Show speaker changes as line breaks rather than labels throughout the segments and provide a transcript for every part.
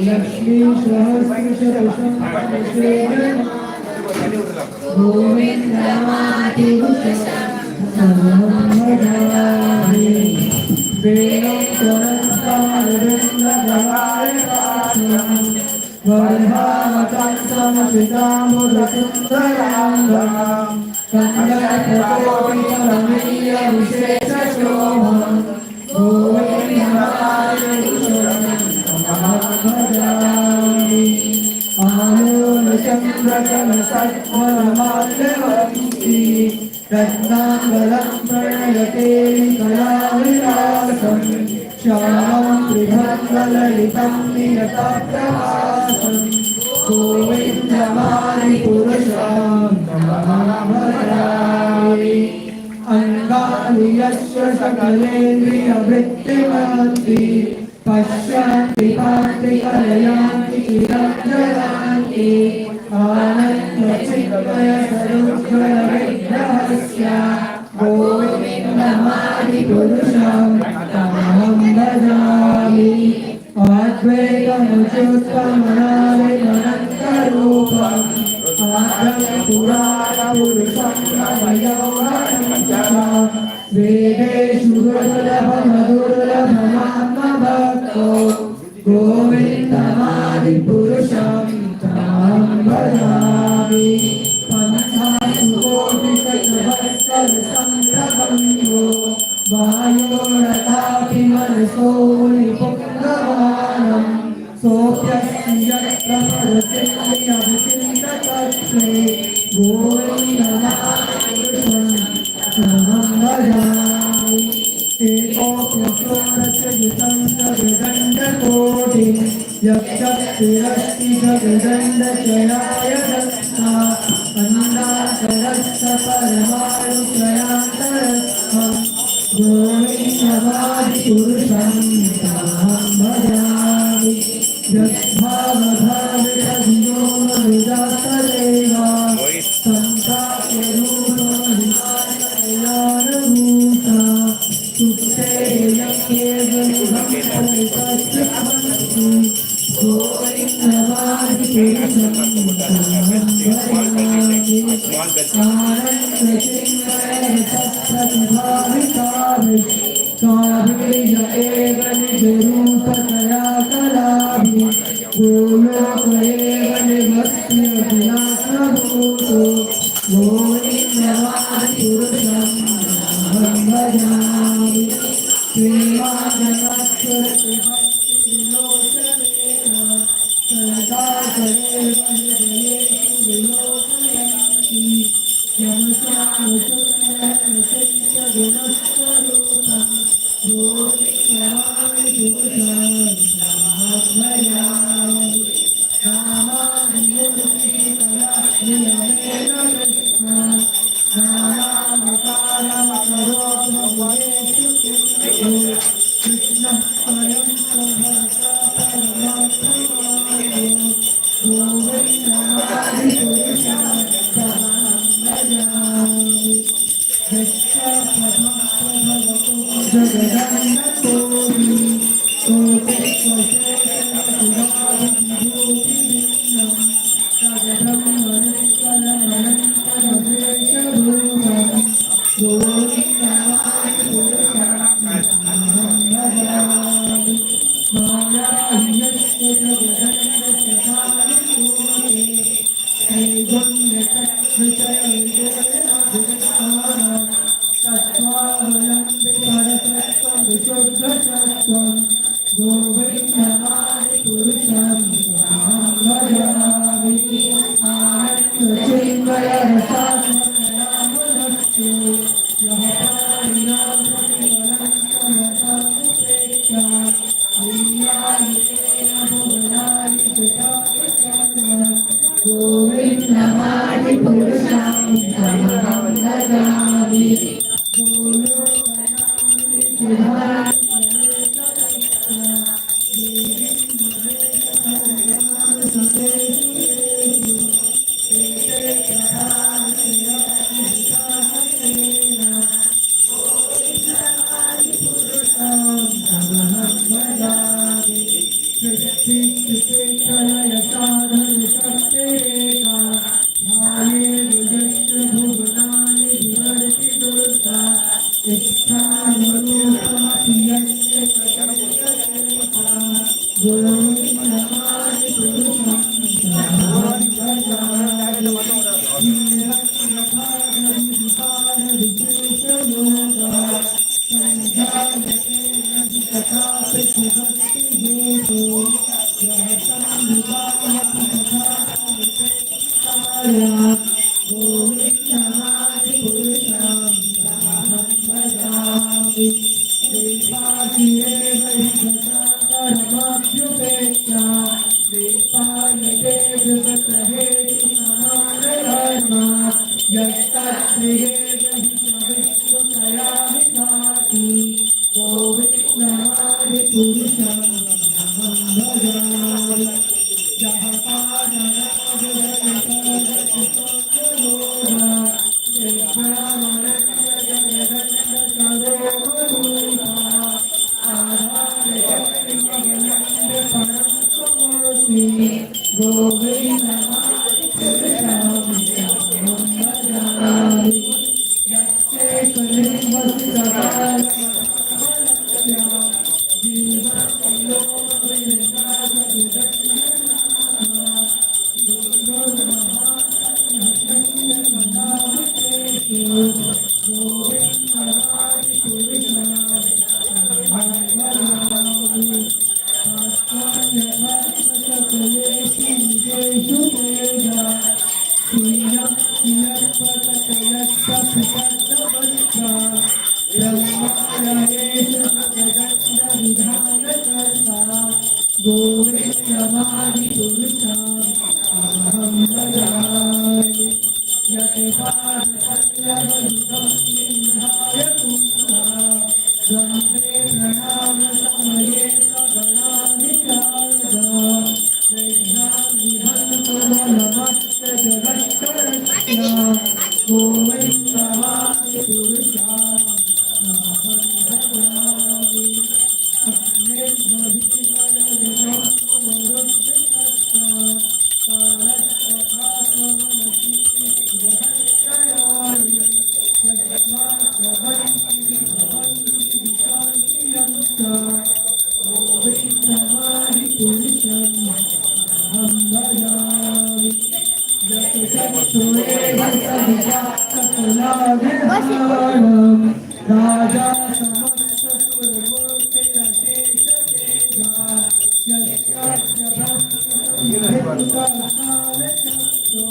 लक्ष्मी रत्नांगलं प्रणयते कलाविलासं श्यामं त्रिभङ्गललितं नियतप्रवासं गोविन्दमादिपुरुषं भजामि अङ्गानि यस्य सकलेन्द्रियवृत्तिमन्ति पश्यन्ति पान्ति कलयान्ति चिरं जरान्ति आनन्दचिन्मयस्वरूपविग्रहस्य गोविन्दमादिपुरुषं तमहं भजामि अद्वैतमुच्युतमनादिमनन्तरूपम् आद्यपुराणपुरुषं नवयौवनं च वेदेषु दुर्लभमधुर्लभमात्मभक्तो गोविन्दमादिपुरुषं तमहं भजामि पन्थासु कोटिशतवत्सरसंरभं यो वायोरथापि मनसो निपुङ्गमानं सोऽप्यस्ति यत्र परसिद्धिमभिचिन्तयत्रे गोविन्दमादिपुरुषं तमहं भजामि एकोऽप्यसोरसयुतं जगदण्डकोटिं यक्षस्तिरस्ति जगदण्डचयाय दत्ता अन्नाकरस्य परमाणुत्रयान्तरस्थं गोविन्दमादिपुरुषं तमहं भजामि यद्भावभावितधियोमविदातदेव सम्प्राप्यरूपमधिकानयानुभूता सुप्ते यज्ञेवनिभक्तरितस्यहन्ति गोविन्दमादिपुरुषं तमहं भजामि आनन्दचिन्मयरसप्रतिभाविताभिः एव निजरूपतया कलाभिः गोलोक एव निभस्य विनाशभूतो गोविन्दमादिपुरुषं अहं भजामि श्रीमानमस्वरतिभक्तिविलोचनेन सदा सदैव हृदयेषु विलोकयन्ति यमसानुसुन्दरमुचिन्तगुणस्वरूपं गोविन्दमादिपुरुषं अहं भजामि कृष्णः स्वयं कुलाभिहारम् राजा समस्त सुरमूर्तिरशेष तेजा यस्याभ्यभक्तिसंहितकालचक्रो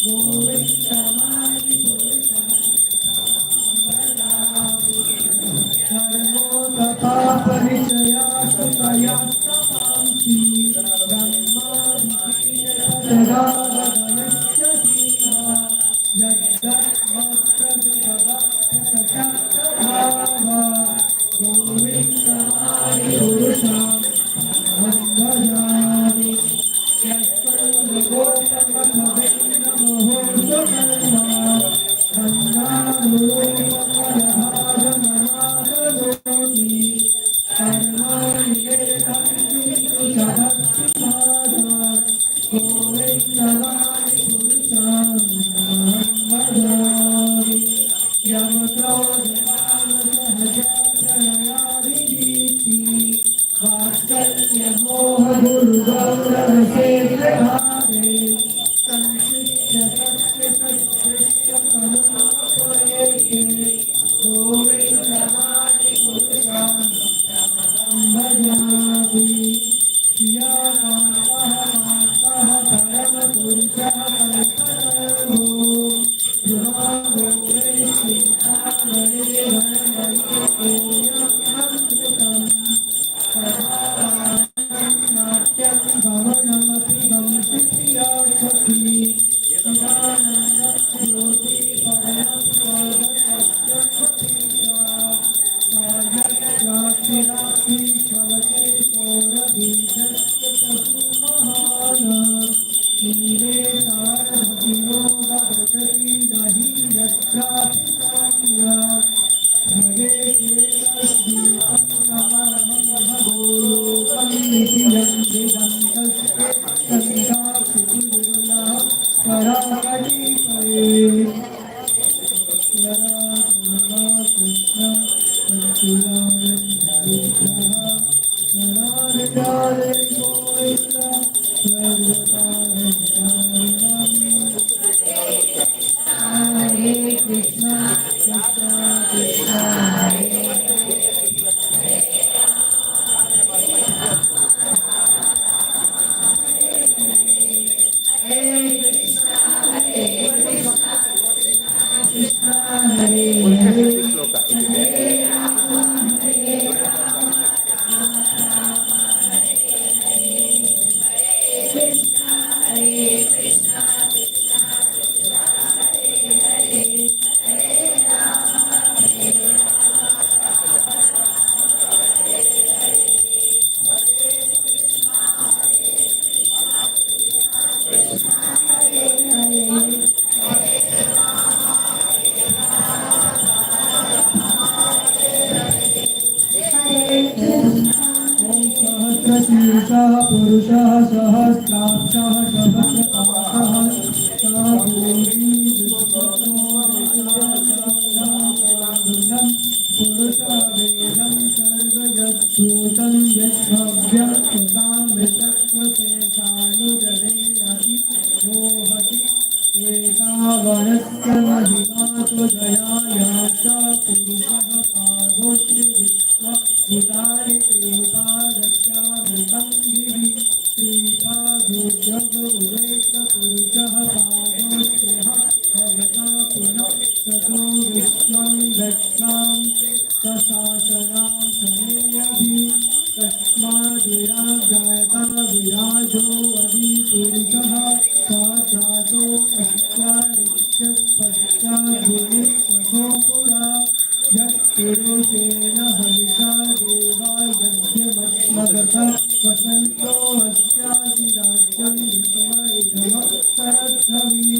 गोविन्दमादि धर्मो तथा परिचया सुतया समांसि ब्रह्मादितीयतदागमस्य धीरा यद्दत्मत्रसुभवत्सचक्रभावा गोविन्दमादिपुरुषां भजामि यत्कर्मगोत्तमभवेन्नमो सुकर्मा गङ्गाधरोपमयभागममादरोमि कर्माणि गोविन्दमादि पुरुषां भजामि यमक्रोधमानसहजातनयादिनीति वात्सल्यमोहगुरुगौरवसेव्यभावे संशिष्य सत्यसत्यसत्यपरमापरेके गोविन्दमादि पुरुषां भजामि श्रियाकान्तः कान्तः परमपुरुषः कल्पतरो युवागो वै सीतामणे वरवैकोऽयममृतम् तथावानं नाट्यं भवनमपि वंशिप्रिया सखी चिदानन्दज्योति परमस्वगतस्य सौरबीजस्य पशुमहान नीले सारभतिरोगभजति नहि यत्रापि सम्यक् भगे केवलद्वीपं नमः भगोलोकं निधियं वेदान्तस्य सन्ताक्षितिर्विरलः पराकटिपये यदा कृष्ण सच्चिदानन्द विग्रहः नराधिकारे गोविन्द सर्वकारणकारणम् हरे कृष्ण कृष्ण कृष्ण हरे कृष्ण हरे हरे सहस्रशीर्षः पुरुषः सहस्राक्षः सहस्रपाशः सहस्रोऽपि विश्वतो पुरुषवेदं सर्वयद्भूतं यद्भव्यं कृतामृतत्वशेषानुजनेन हि मोहति एतावनस्य महिमा त्वदयायाश्च पुरुषः पादोऽस्ति विश्वभूतानि त्रिपादस्यामृतं गिरि श्रीपादोजग उदेशपुरुषः पादोऽस्त्यः भवता पुनः ततो विश्वं गच्छां सशासनां शनेऽभि तस्माद्विराजायता विराजो अधिपुरुषः स जातो अस्यारित्यत्पश्चाद्भुविपथो पुरा यत्पुरुषेण हविषा देवा यज्ञमस्मगता वसन्तो अस्यादिराज्यं विस्मयिनमत्सरद्धवी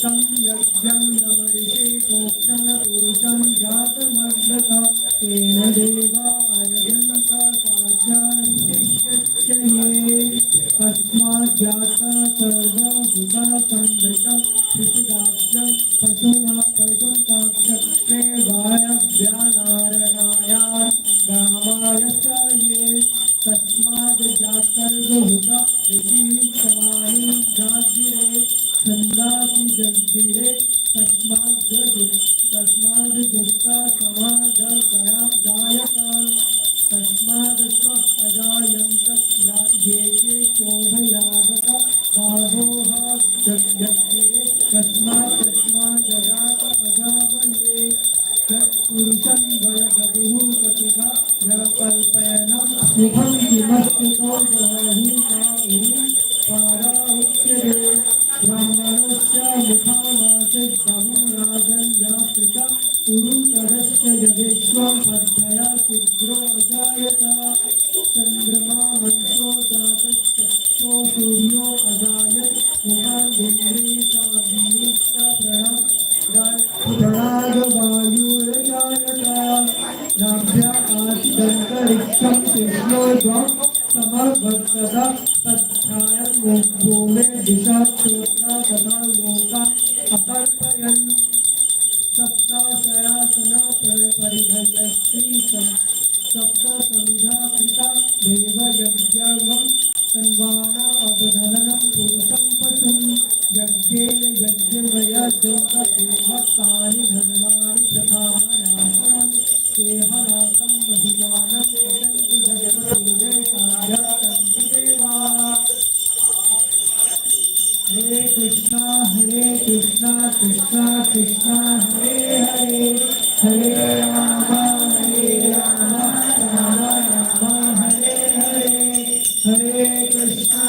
तं यज्ञं नमऋषितोक्षं पुरुषं जातमग्रता तेन देवा अयजन्त साध्यानि शिष्यच्चये तस्माज्जाता सर्वभूता संवृतं ऋषिराज्यं पशुना पशुताक्षत्रे वायव्यानारणायां रामाय च ये तस्माज्जातर्वभूता ऋषिः समानि जाग्रे छन्दासि जग्गिरे तस्माद् तस्माद् दुष्टा समादया जायत तस्मादश्व अजायन्त ये के चोभयादत गावोः यज्ञे तस्माज्जगात अगावये पुरुषं वयदुः कथिता यकल्पयनं शुभं किमस्तितो बहुता पारा उच्यते ब्राह्मणस्य मुखामासीत् बहुराजन्या कृता उरुतरस्य यदेष्वं पद्मया शूद्रो अजायत चन्द्रमा मंसो जातश्चक्षो सूर्यो अजायत् मुखादिन्द्रे साग्निश्च प्रणादवायुर्जायत नाभ्या आदन्तरिक्षं शिष्यो द्वं समवर्तत तच्छायं भूमे दिशा श्रोत्रा तथा लोकान् अकल्पयन् सप्ताशयासना परिभयस्त्री सप्त समिधा कृता देवयज्ञं तन्वाना अवधननं पुरुषं पशुं यज्ञेन यज्ञमया जगदेवतानि धनानि प्रधानानां तेहनाकं महिमानं यजन्तु जगत्पूर्वेशायन्तन्ति देवा हरे कृष्णा कृष्णा कृष्णा हरे हरे हरे राम राम राम हरे हरे हरे कृष्णा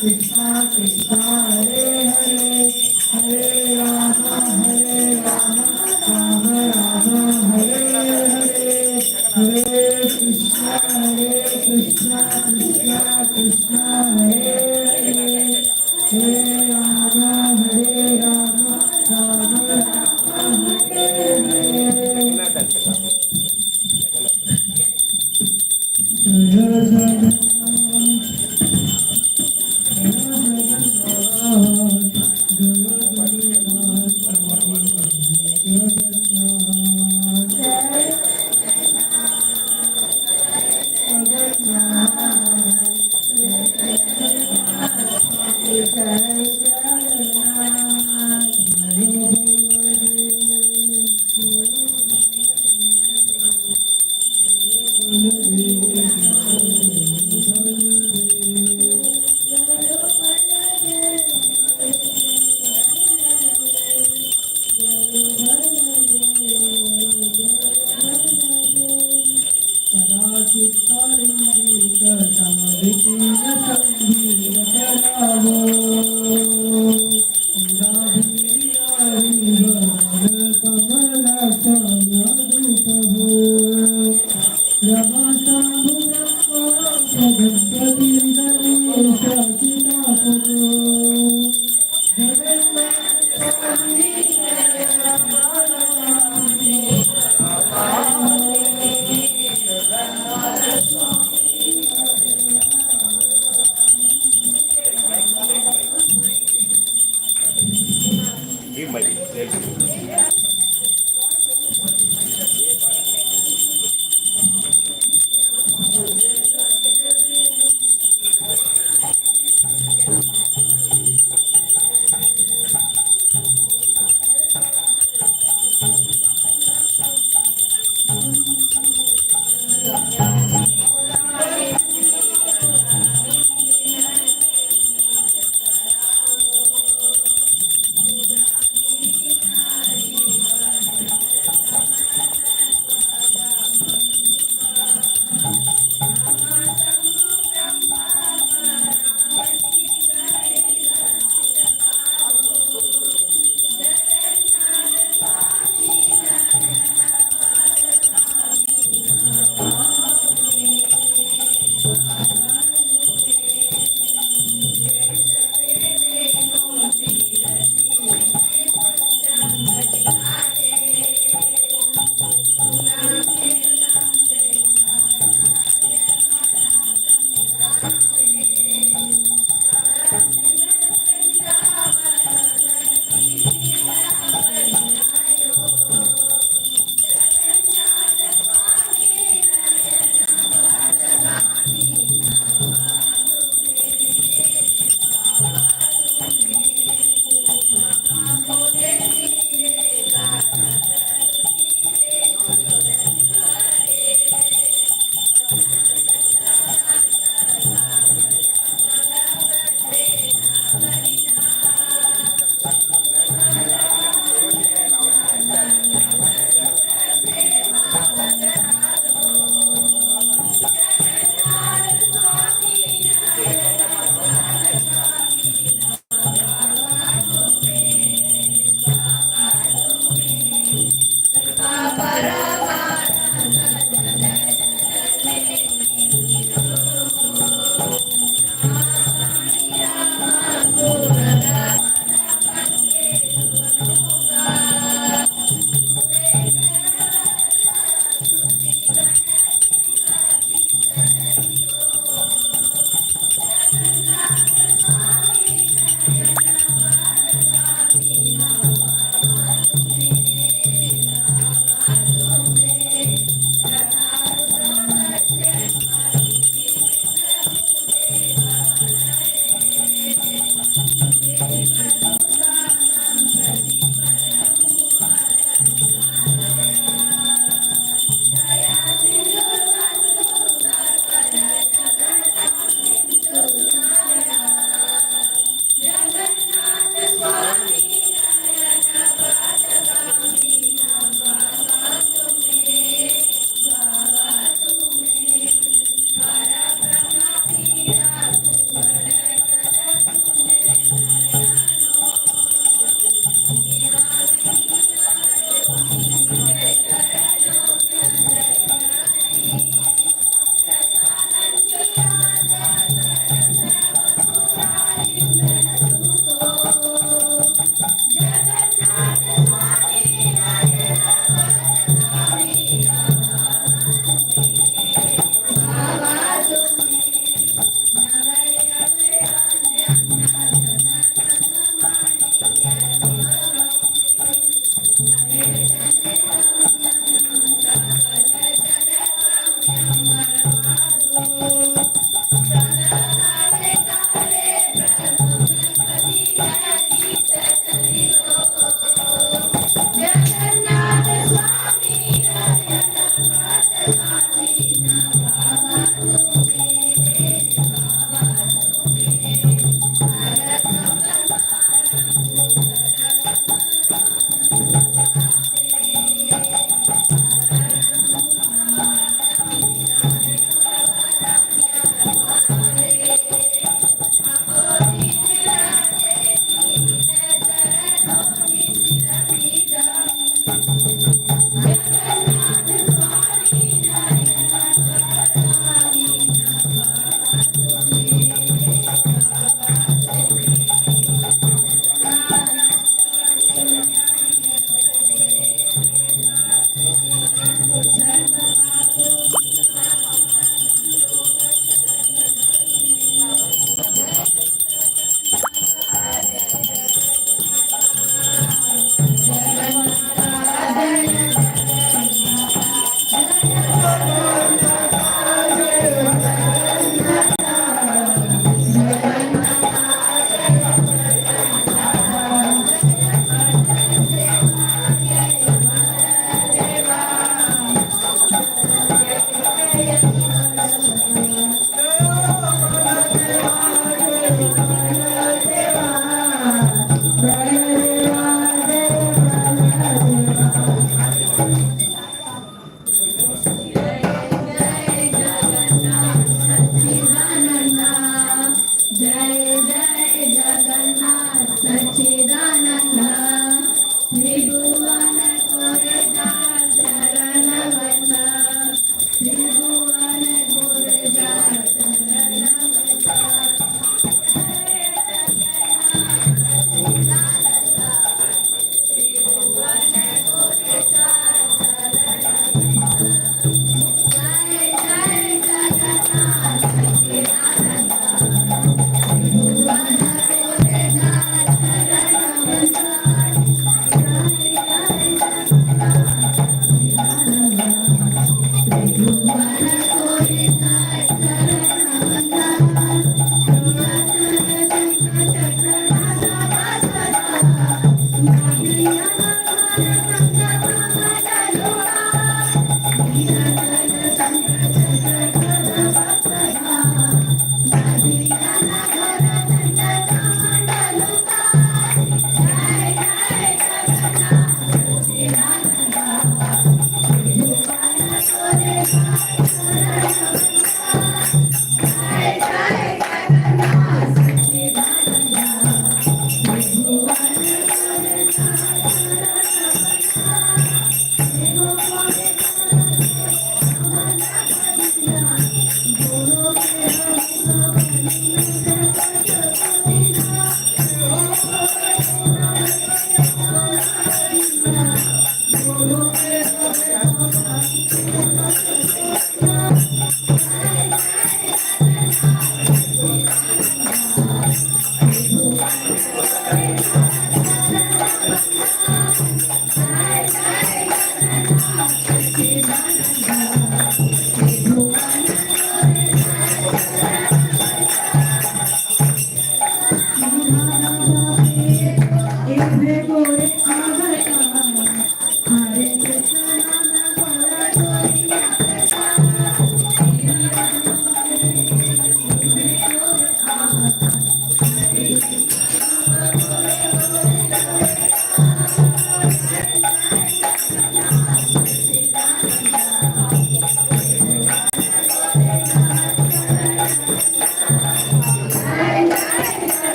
कृष्णा कृष्णा हरे हरे हरे राम राम राम हरे हरे हरे कृष्णा कृष्णा कृष्णा हरे हरे हरे राम राम राम हरे हरे जय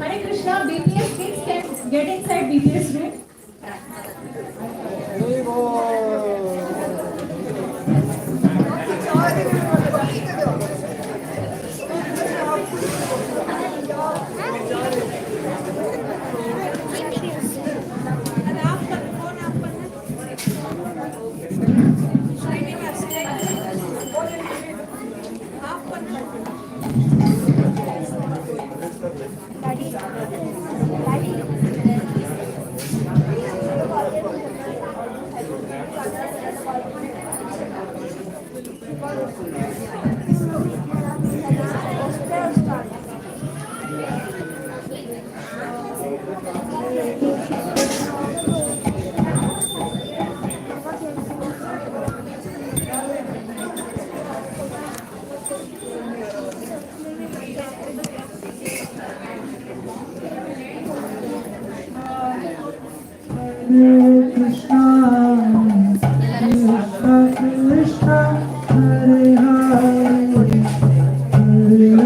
Hare Krishna, BPS kids can get inside BPS room.
Hare Krishna, Krishna Krishna, Hare Hare, Hare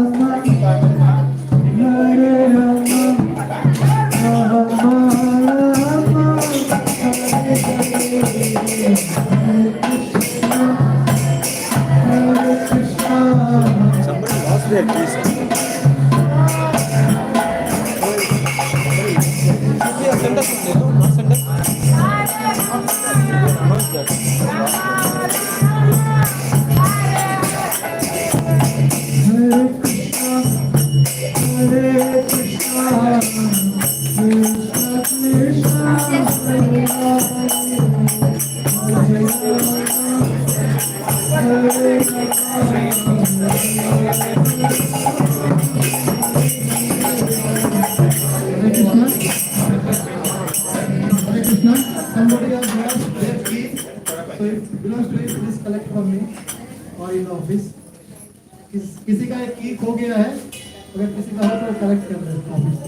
Rama, Hare Rama, Rama Rama, Hare Hare, Hare Krishna,
Somebody lost their keys. Yeah, send us something. No, not send us. How is that?
Hare Krishna, Hare Krishna, Krishna Krishna, Hare Hare, Hare Krishna. Somebody has lost their key, so if belongs to you, please collect from me or in office. किसी का एक की खो गया है, अगर किसी का हो तो कलेक्ट कर लें ऑफिस से।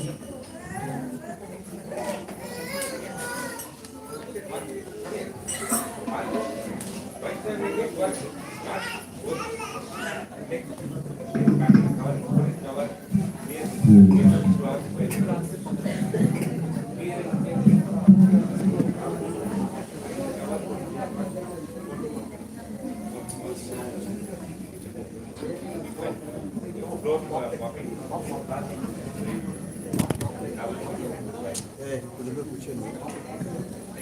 Hey, could you put your name?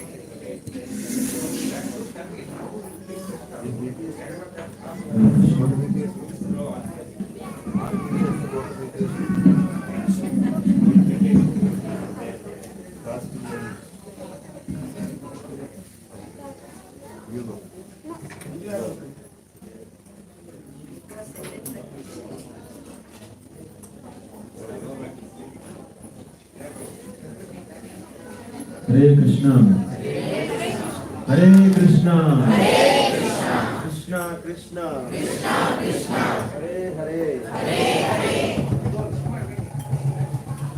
Hare Krishna, Hare Krishna,
Krishna, Krishna, Hare Hare,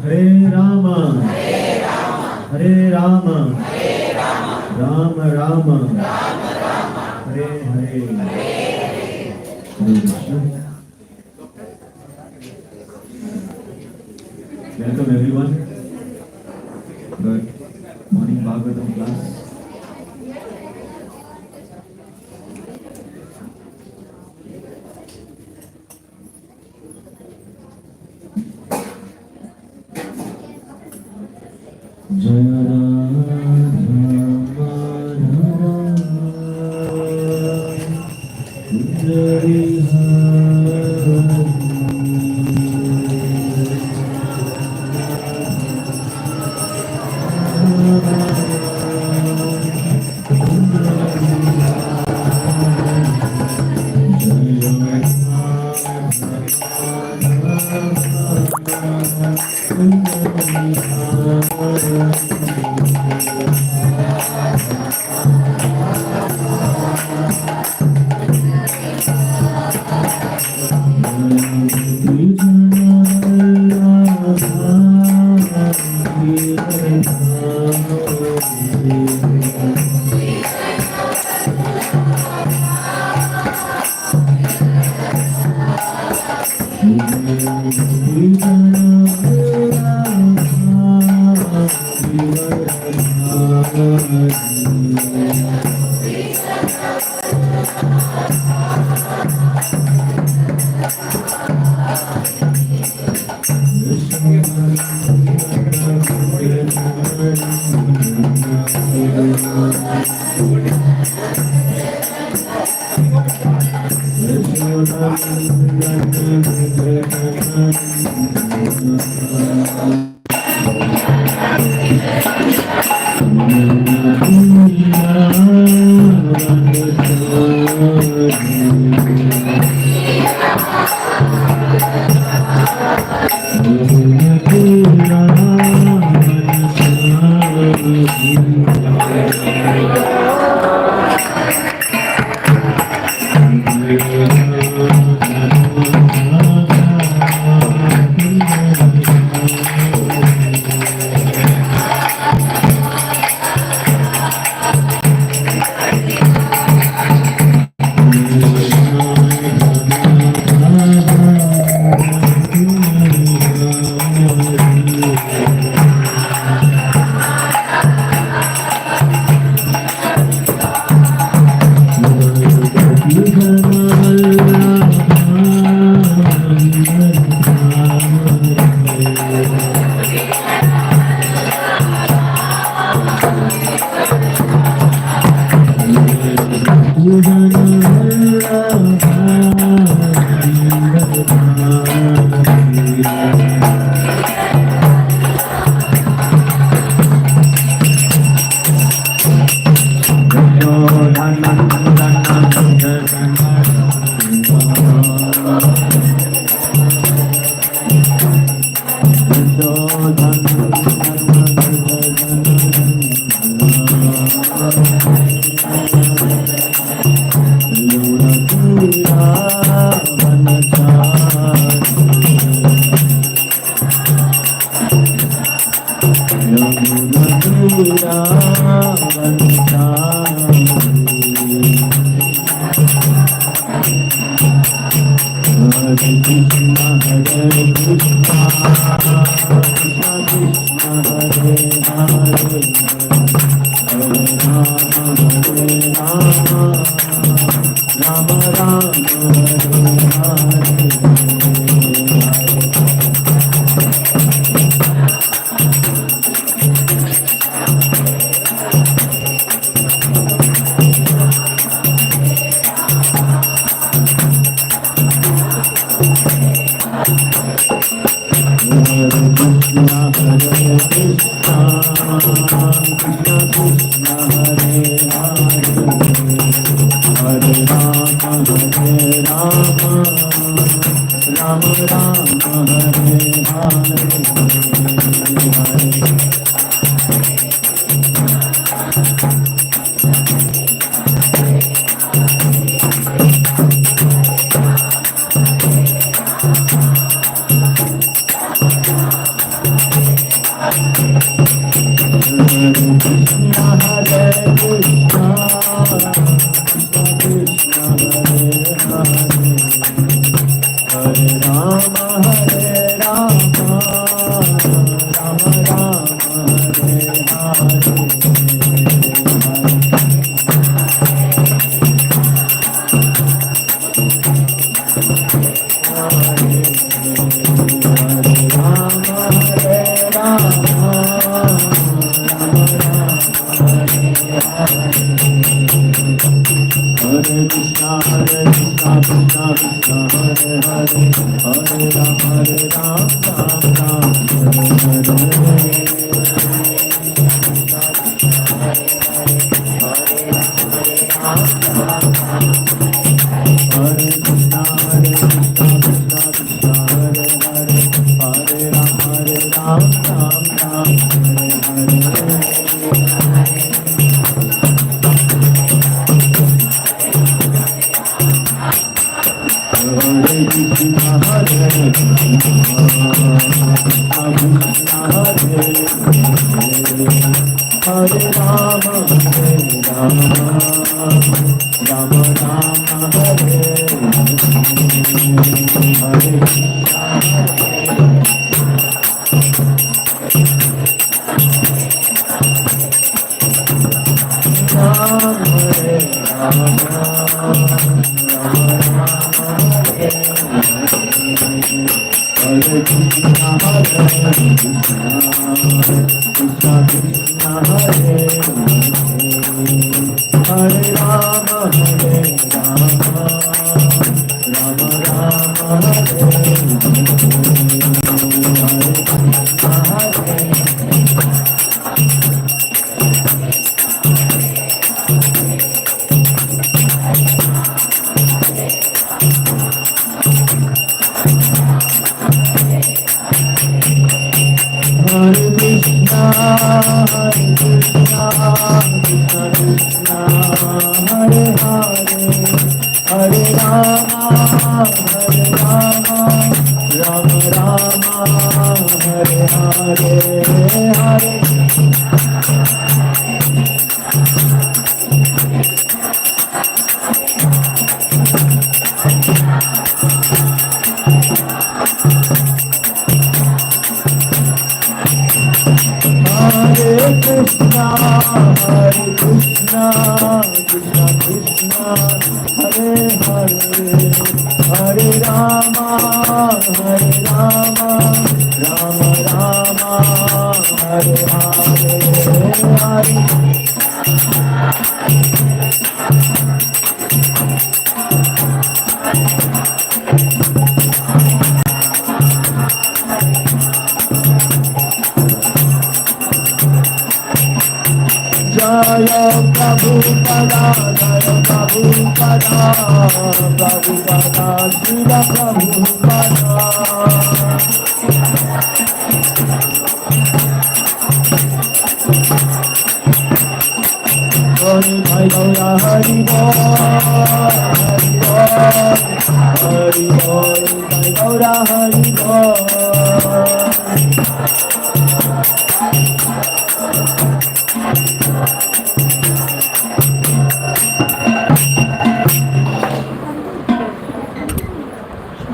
Hare Rama, Hare Rama, Rama Rama, Hare Hare, Hare Krishna. Welcome everyone. Good morning Bhagavatam class. Jaya Radha Madhava Sundari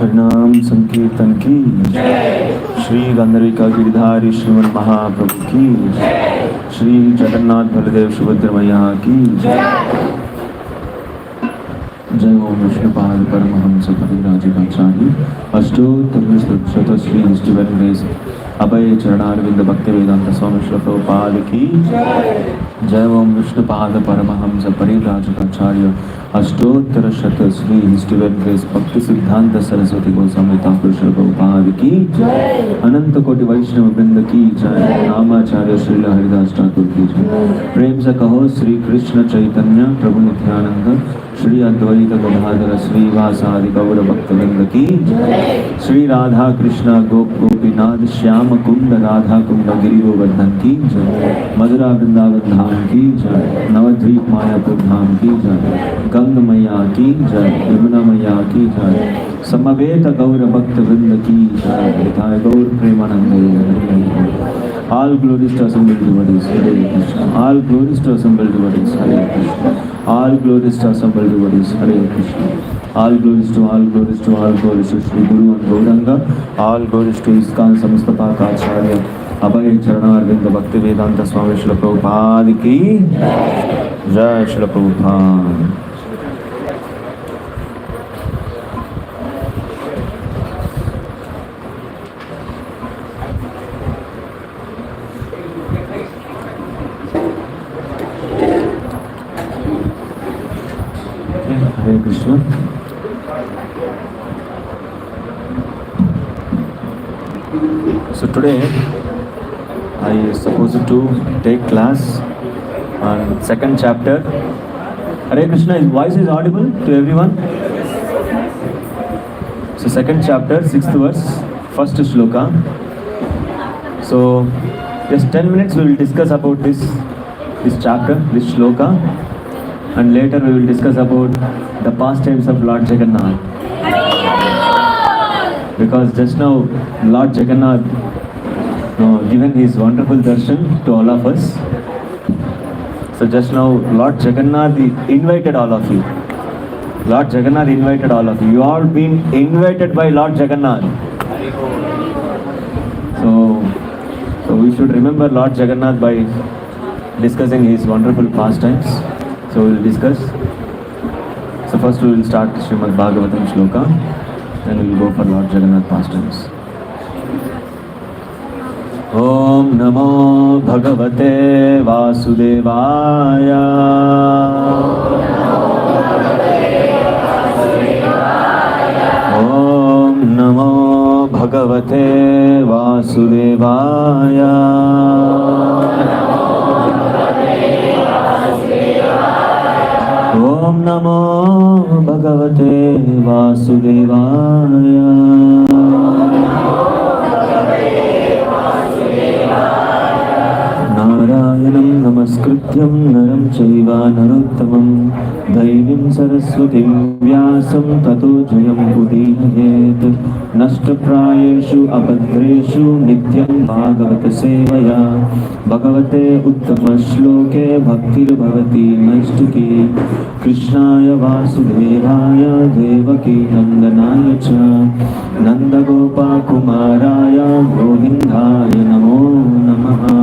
हरिनाम संकीर्तन की श्री गंधर्विका गिरिधारी श्रीमन महाप्रभु की श्री जगन्नाथ बलदेव सुभद्र मैया की जय ओम विष्णुपाद परमहंस परिव्राजकाचार्य अष्टोत्तर शत Shri Steven grace अभय चरणारविंद भक्ति वेदांत स्वामी श्री प्रभुपाद की जय ओम विष्णुपाद परमहंस परिव्राजकाचार्य अष्टोत्तर शत श्री स्टीवन ग्रेस भक्ति सिद्धांत सरस्वती गोस्वामी ठाकुर श्री प्रभुपाद की अनंत कोटि वैष्णव वृंद की जय नामाचार्य श्री हरिदास ठाकुर की जय प्रेम से कहो श्री कृष्ण चैतन्य प्रभु नित्यानंद श्री अद्वैत गदाधर श्रीवासादि गौर भक्तवृंद की श्री राधा कृष्ण गोप गोपीनाथ श्याम कुंड राधा कुंड गिरि गोवर्धन की जय मधुरा वृंदावन धाम की जय नवद्वीप मायापुर धाम की जय गंग मैया की जय यमुना मैया की जय समवेत गौर भक्त वृंद की जय गौर Premanand all glories to assembled devotees Hare Krishna all glories to assembled devotees Hare Krishna all glories to assembled devotees Hare Krishna all glories to Shri Guru and Gauranga all glories to ISKCON Samastapaka Acharya Abhay Charanarvinda Bhakti Vedanta Swami Srila Prabhupada ki Jai Srila Prabhupada. Hare Krishna. So today I supposed to take class on second chapter. Hare Krishna, his voice is audible to everyone. So second chapter, 6th verse, first shloka. So just 10 minutes we will discuss about this chapter, this shloka, and later we will discuss about the pastimes of Lord Jagannath. Because just now Lord Jagannath given his wonderful darshan to all of us. So just now Lord Jagannath invited all of you. Lord Jagannath invited all of you. You all been invited by Lord Jagannath. So we should remember Lord Jagannath by discussing his wonderful pastimes. So we'll discuss. So first we will start Srimad Bhagavatam Shloka, then we will go for Lord Jagannath pastimes. Om Namo Bhagavate Vasudevaya. Om Namo Bhagavate Vasudevaya. Om Namo Bhagavate Vasudevaya. Narayanam Namaskrityam Naram Chaiva Narottamam Daivim Saraswatim Vyasam Tato Jayam Udiyayet Nashtaprayeshu Abhadreshu Nityam Bhagavata Sevaya Bhagavate Uttama Shloke Bhaktir Bhavati Naishtuki Krishnaya Vasudevaya Devaki Nandanaya Cha Nanda Gopa Kumaraya Govindaya Namo Namaha.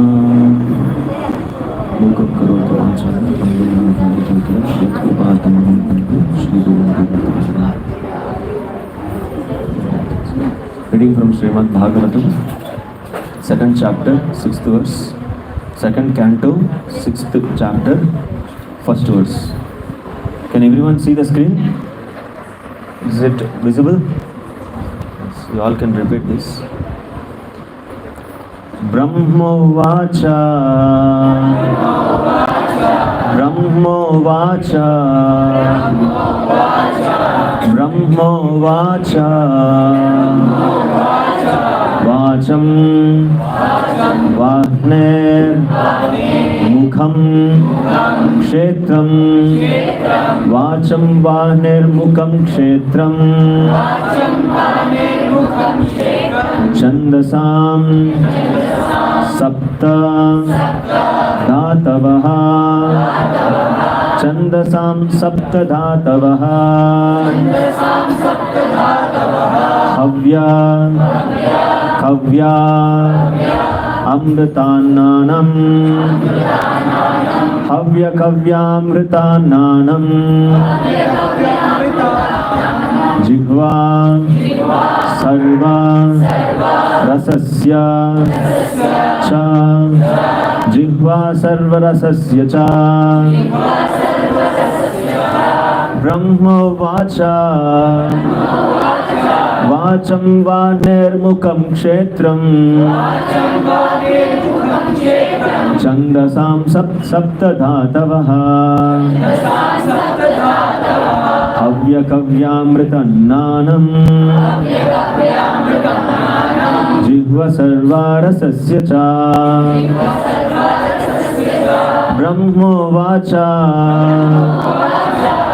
Mukam Karoti Vachana Pangulam Bhagavatam Shri Kripatamaham Pangu Shri Guru. Reading from Srimad Bhagavatam, 2nd chapter, 6th verse, 2nd canto, 6th chapter, 1st verse. Can everyone see the screen? Is it visible? Yes, you all can repeat this. Brahmo Vacha Brahmo Vacha Brahmo Vacha Vacham Vahner Mukham Kshetram Vacham Vahner Mukham Kshetram Chandasam Sapta Dhatavaha Chandasam Sapta Dhatavaha Havya Kavya Amritananam Havya Kavya Amritananam Jihva Sarva Rasasya Cha Jihva Sarva Rasasya Cha Brahma Vacha Vacham Vanirmukam Kshetram Chandasam Sapta Dhatavaha Havya Kavyamritananam Jihva Sarva Rasasya Cha Brahmo Vacha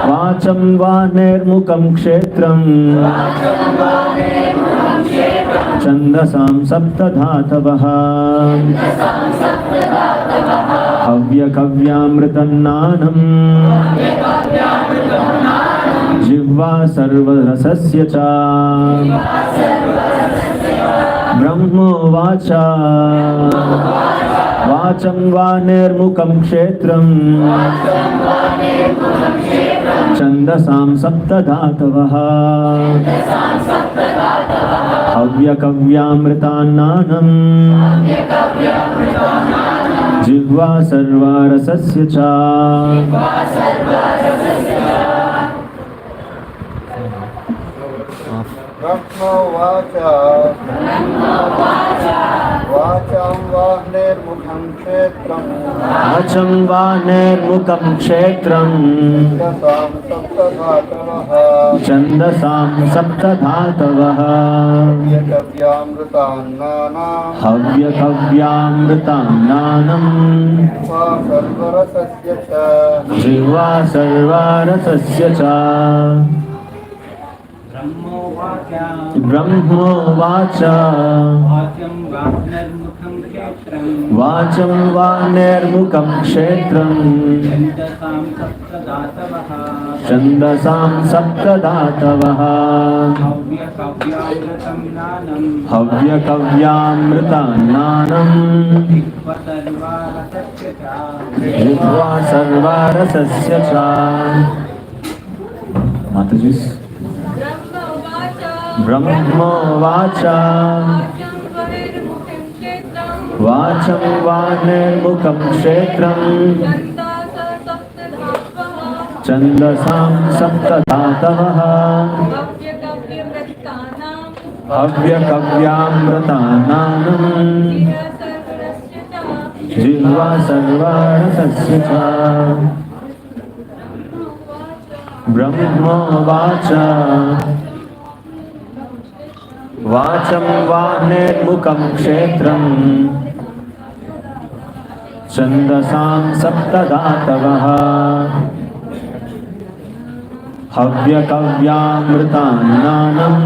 Vacham Vanirmukam Kshetram Chandasam Sapta Dhatavaha Havya Kavyamritananam Jihva Sarva Rasasya Cha Brahmo Vacha Vacham Vanirmukam Kshetram Chandasam Sapta Dhatavaha Havya Kavyamritananam Jihva Sarva Rasasya Cha
Brahma Vacha Vacham Vahnermukham Kshetram
Vacham Vanirmukam Kshetram
Chandasam Sapta Dhatavaha
Chandasam Sapta Dhatavaha Havya Kavyamritananam Jihva Sarva Rasasya Cha Brahmo Vacha वाचं वाङ्निर्मुखं क्षेत्रम् छन्दसां सप्तधातवः हव्यकव्यामृतान्नानम् जिह्वा सर्वारसस्य च माताजी ब्रह्मोवाच वाचं वाङ्निर्मुखं क्षेत्रम् छन्दसां सप्तधातवः हव्यकव्यामृतानाम् जिह्वा सर्वारसस्य च ब्रह्मोवाच वाचं वाङ्निर्मुखं क्षेत्रम् छन्दसां सप्तधातवः हव्यकव्यामृतान्नानम्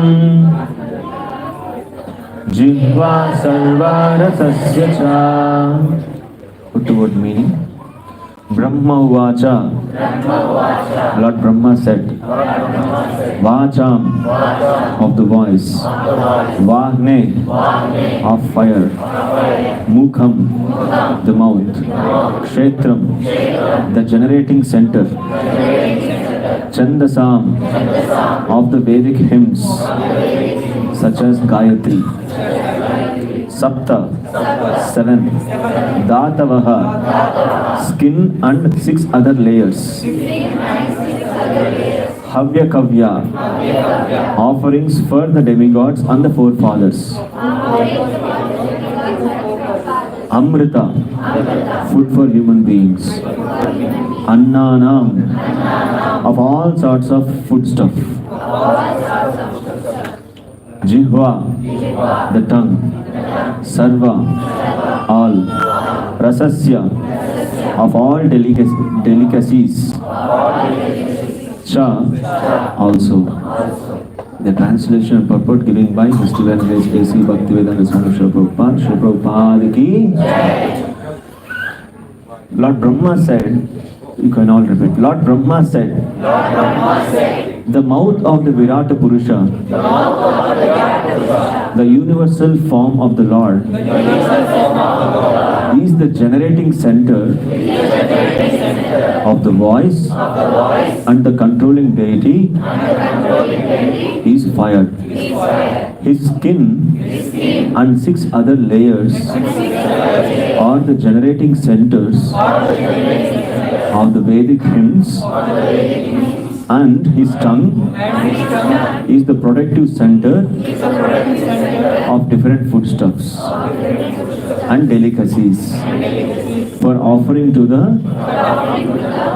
जिह्वा सर्वारसस्य च. Put the word meaning. Brahma Uvacha, Lord Brahma said, Vacham of the voice, Vagne of fire, Mukham the mouth, Kshetram the generating center, Chandasam of the Vedic hymns such as Gayatri, Sapta 7, Datavaha skin and 6 other layers, Havyakavya offerings for the demigods and the forefathers, Amrita food for human beings, Annanam of all sorts of foodstuff, Jihva the tongue, Sarva all, Rasasya of all delicacies, Cha also. The translation and purport given by His Divine Grace A.C. Bhaktivedanta Swami Srila Prabhupada. Srila Prabhupada ki. Lord Brahma said, you can all repeat. Lord Brahma said, the mouth of the Virata Purusha, the universal form of the Lord, is the generating center of the voice, and the controlling deity is fire. His skin and 6 other layers are the generating centers of the Vedic hymns, and his tongue is the productive center of different foodstuffs and delicacies for offering to the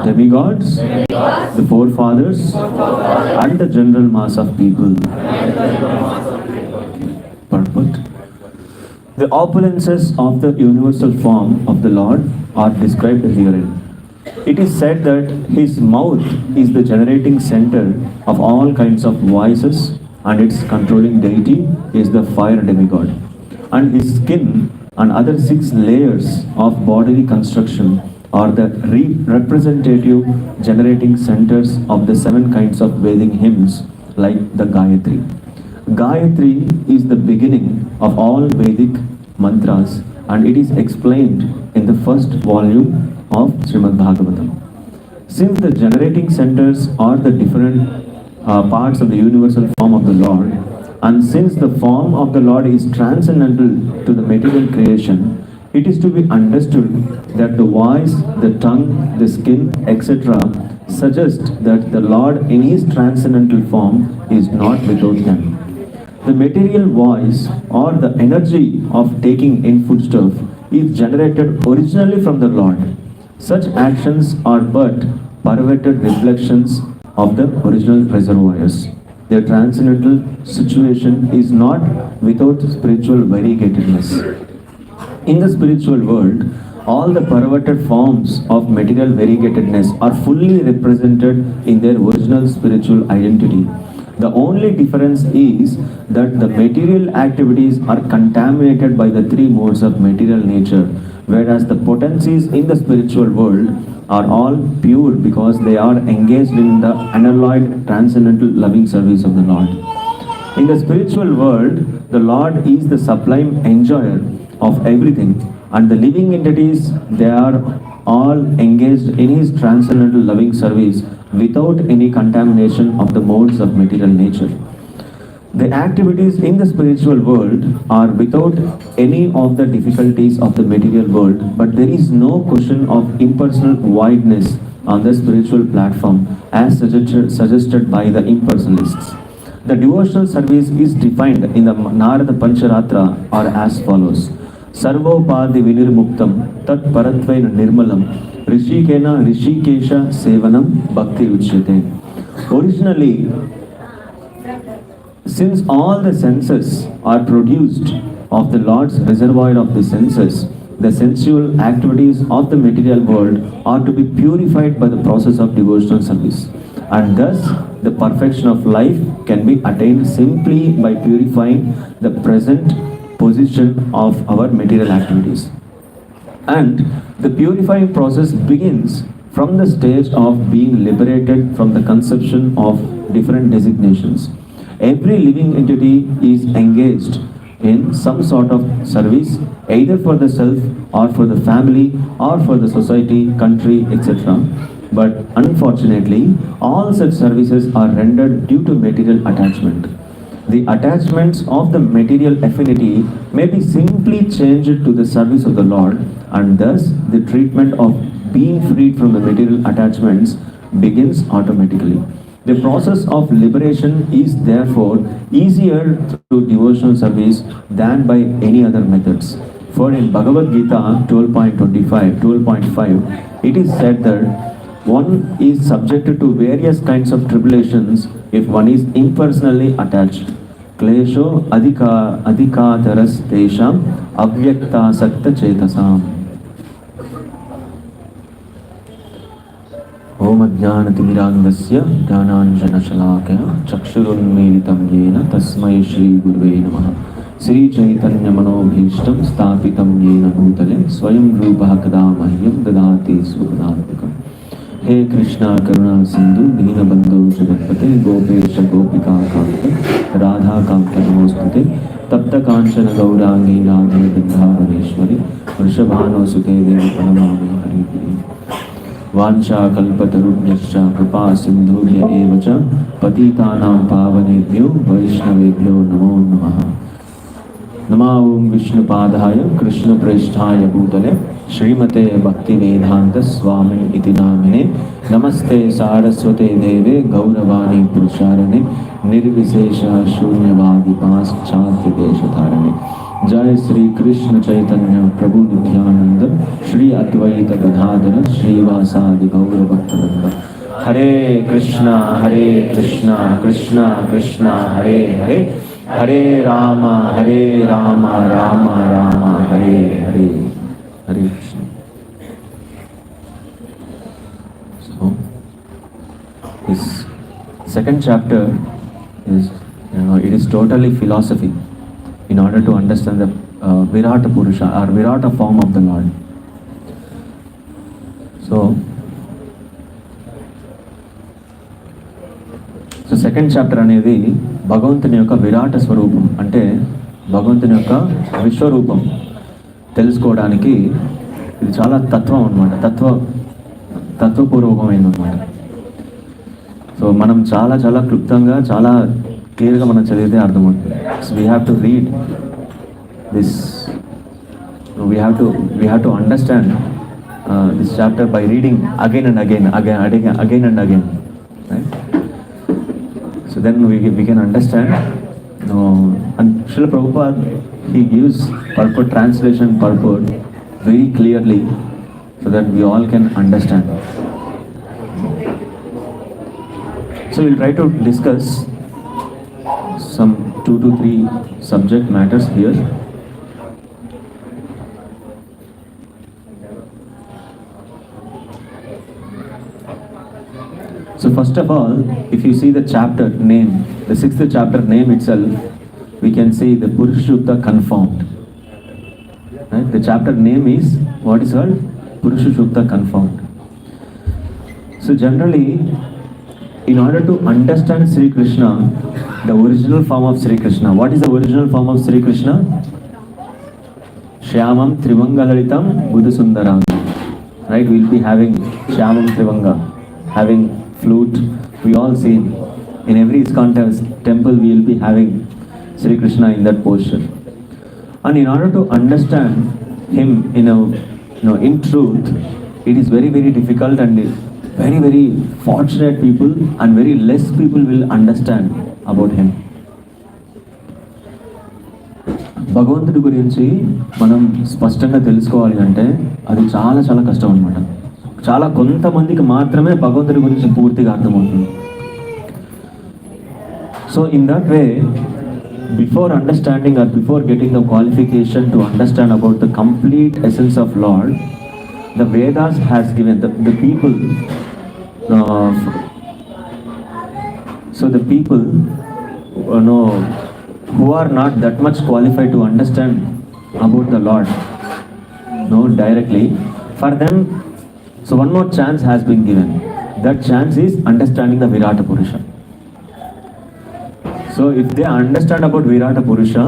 demigods, the forefathers, and the general mass of people. Purport. The opulences of the universal form of the Lord are described herein. It is said that his mouth is the generating center of all kinds of voices, and its controlling deity is the fire demigod. And his skin and other 6 layers of bodily construction are the representative generating centers of the 7 kinds of Vedic hymns like the Gayatri. Gayatri is the beginning of all Vedic mantras, and it is explained in the first volume of Srimad Bhagavatam. Since the generating centers are the different parts of the universal form of the Lord, and since the form of the Lord is transcendental to the material creation, it is to be understood that the voice, the tongue, the skin, etc. suggest that the Lord in his transcendental form is not without them. The material voice or the energy of taking in foodstuff is generated originally from the Lord. Such actions are but perverted reflections of the original reservoirs. Their transcendental situation is not without spiritual variegatedness. In the spiritual world, all the perverted forms of material variegatedness are fully represented in their original spiritual identity. The only difference is that the material activities are contaminated by the three modes of material nature, whereas the potencies in the spiritual world are all pure because they are engaged in the unalloyed transcendental loving service of the Lord. In the spiritual world, the Lord is the sublime enjoyer of everything, and the living entities, they are all engaged in His transcendental loving service without any contamination of the modes of material nature. The activities in the spiritual world are without any of the difficulties of the material world, but there is no question of impersonal voidness on the spiritual platform as suggested by the impersonalists. The devotional service is defined in the Narada Pancharatra or as follows. Sarvopadi Vinirmuktam Tat Paratvaina Nirmalam Rishikena Rishikesha Sevanam Bhakti Uchyate. Originally, since all the senses are produced of the Lord's reservoir of the senses, the sensual activities of the material world are to be purified by the process of devotional service. And thus, the perfection of life can be attained simply by purifying the present position of our material activities. And the purifying process begins from the stage of being liberated from the conception of different designations. Every living entity is engaged in some sort of service, either for the self or for the family or for the society, country, etc. But unfortunately, all such services are rendered due to material attachment. The attachments of the material affinity may be simply changed to the service of the Lord, and thus the treatment of being freed from the material attachments begins automatically. The process of liberation is therefore easier through devotional service than by any other methods. For in Bhagavad Gita 12.5, it is said that one is subjected to various kinds of tribulations if one is impersonally attached. Klesho adhikataras tesham avyakta sakta chetasam. Om Ajnanatimirandasya Jnananjanashalakaya Chakshurunmilitam Yena Tasmai Shri Gurve Namaha. Sri Chaitanya Manobhishtam Stapitam Yena Bhutale Swayam Rupa Kada Mahyam Dadati Supadatmakam. He Krishna Karuna Sindhu Deenabandhu Jagatpate Gopesha Gopika Kanta Radha Kanta Namostute Tapta Kanchana Gaurangi Radhe Vindhavaneshwari Vrishabhano Sute Devi Pranamami Hari Hari. Vancha kalpatarubhyascha kripa sindhubhya evacha patitanam pavanebhyo vaishnavebhyo namo namaha. Nama Om Vishnu Padhaya Krishna Preshthaya Bhutale Srimate Bhakti Vedanta Swami Iti Namine Namaste Saraswate Deve Gauravani Pracharane Nirvisesha Shunyavadi Paschatya Deshatharane. Jai Sri Krishna Chaitanya Prabhu Nityananda Shri Advaita Gadadhara Shri Vasadi Gaura Bhaktivinoda. Hare Krishna Krishna Krishna Hare Hare Hare Rama Rama Rama Hare Hare. Hare Krishna. So, this second chapter is, it is totally philosophy in order to understand the Virata Purusha or Virata form of the Lord. So second chapter అనేది భగవంతుని యొక్క విరాట స్వరూపం, అంటే భగవంతుని యొక్క విశ్వరూపం తెలుసుకోవడానికి ఇది చాలా తత్వం అనమాట, తత్వపూర్వకమైనది అనమాట. సో మనం చాలా క్లుప్తంగా చాలా క్లియర్గా మనం చదివితే అర్థమవుతుంది. So we have to read this, we have to understand this chapter by reading again and again, right? So then we can understand. And Srila Prabhupada, he gives purport, translation purport very clearly so that we all can understand. So we'll try to discuss some 2 to 3 subject matters here. So first of all, if you see the chapter name, the 6th chapter name itself, we can see the Purushashukta confirmed. Right? The chapter name is, what is called? Purushashukta confirmed. So generally, in order to understand Sri Krishna, the original form of Sri Krishna, what is the original form of Sri Krishna? Shyamam Trivangalalitam Buddhasundaram. Right? We'll be having Shyamam Trivanga, having flute. We all see in every ISKCON temple we will be having Sri Krishna in that posture. And in order to understand him in truth, it is very, very difficult, and very, very fortunate people and very less people will understand about him. భగవంతుడి గురించి మనం స్పష్టంగా తెలుసుకోవాలి అంటే అది చాలా చాలా కష్టం అన్నమాట. చాలా కొంతమందికి మాత్రమే భగవంతుడి గురించి పూర్తిగా అర్థమవుతుంది. So in that way, before understanding or before getting the qualification to understand about the complete essence of Lord, the Vedas has given the people, so the people who are not that much qualified to understand about the Lord directly, for them, so one more chance has been given. That chance is understanding the Virata Purusha. So if they understand about Virata Purusha,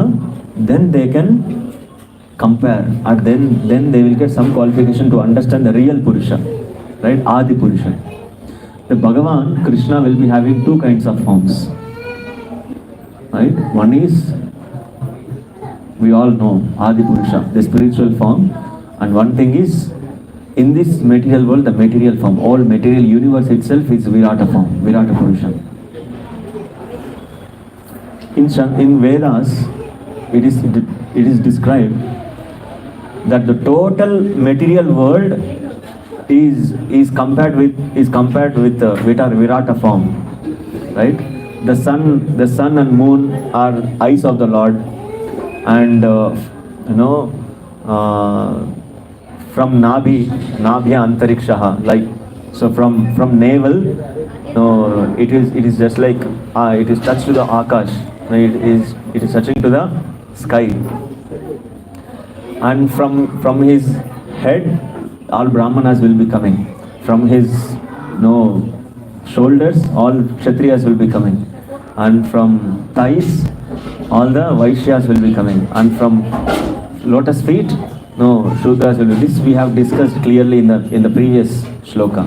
then they can compare, or then they will get some qualification to understand the real Purusha, right? Adi Purusha. The Bhagavan, Krishna, will be having two kinds of forms, right? One is, we all know, Adi Purusha, the spiritual form, and one thing is, in this material world, the material form, all material universe itself is Virata form, Virata Purusha. In Vedas, it is described that the total material world is compared with Virata form, right? The sun and moon are eyes of the Lord, and from Nabhya Antarikshaha, like, so from navel, it is just like it is touched to the Akash. It is touching to the sky, and from his head, all Brahmanas will be coming. From his shoulders, all Kshatriyas will be coming, and from thighs, all the Vaishyas will be coming, and from lotus feet, Shudras will be. This we have discussed clearly in the previous shloka.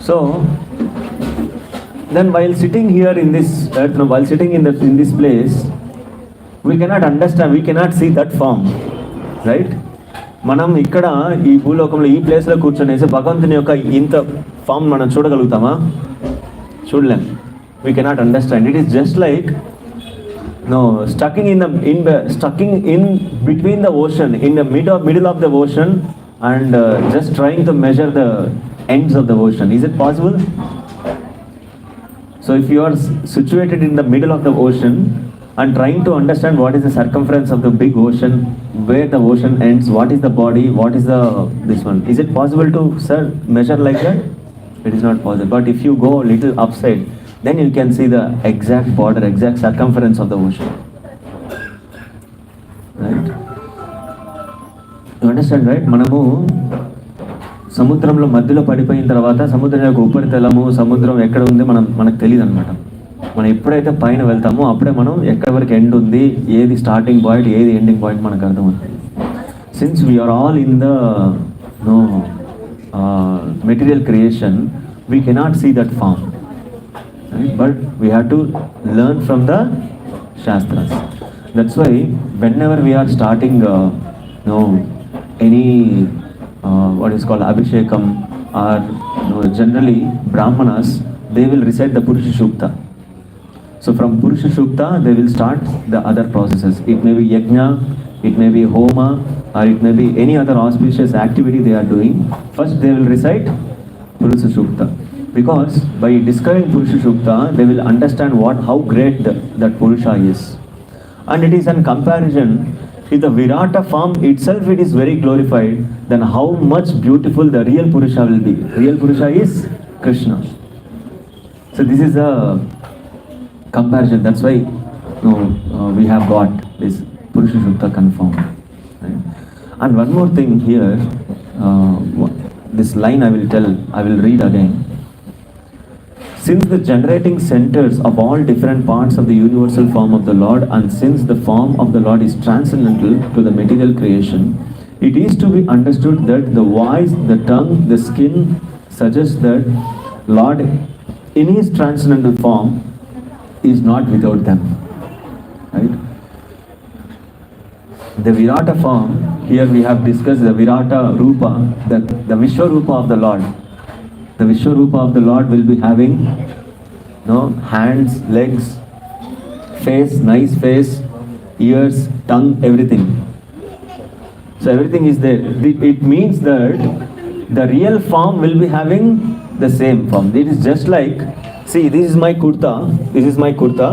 So then, while sitting here in this earth, while sitting in this place, we cannot understand, we cannot see that form, right? మనం ఇక్కడ ఈ భూలోకంలో ఈ ప్లేస్లో కూర్చొనేసి భగవంతుని యొక్క ఇంత form మనం చూడగలుగుతామా? చూడలేం. We cannot understand. It is just like stucking in between the ocean, in the middle of the ocean, and just trying to measure the ends of the ocean. Is it possible? So if you are situated in the middle of the ocean and trying to understand what is the circumference of the big ocean, where the ocean ends, what is the body, what is this one, is it possible to measure like that? It is not possible. But if you go a little upside, then you can see the exact border, exact circumference of the ocean, right? You understand, right? మనము సముద్రంలో మధ్యలో పడిపోయిన తర్వాత సముద్రం యొక్క ఉపరితలము, సముద్రం ఎక్కడ ఉంది మనకు తెలియదు అనమాట. మనం ఎప్పుడైతే పైన వెళ్తామో అప్పుడే మనం ఎక్కడి వరకు ఎండ్ ఉంది, ఏది స్టార్టింగ్ పాయింట్, ఏది ఎండింగ్ పాయింట్ మనకు అర్థమవుతుంది. Since we are all in the material creation, we cannot see that form, but we have to learn from the shastras. That's why whenever we are starting any what is called Abhishekam, or generally Brahmanas, they will recite the Purusha Shukta. So from Purusha Shukta, they will start the other processes. It may be Yajna, it may be Homa, or it may be any other auspicious activity they are doing. First they will recite Purusha Shukta. Because by discovering Purusha Shukta, they will understand how great that Purusha is. And it is in comparison, if the Virata form itself it is very glorified, then how much beautiful the real Purusha will be. Real Purusha is Krishna. So this is a comparison. That's why we have got this Purusha Shukta confirmed. Right? And one more thing here, this line I will read again. Since the generating centers of all different parts of the universal form of the Lord, and since the form of the Lord is transcendental to the material creation, it is to be understood that the voice, the tongue, the skin suggest that Lord in his transcendental form is not without them. Right? The Virata form, here we have discussed the Virata Rupa, the Vishwarupa of the Lord. The Vishwarupa of the Lord will be having hands, legs, face, nice face, ears, tongue, everything. So everything is there. It means that the real form will be having the same form. It is just like, see, this is my kurta. This is my kurta.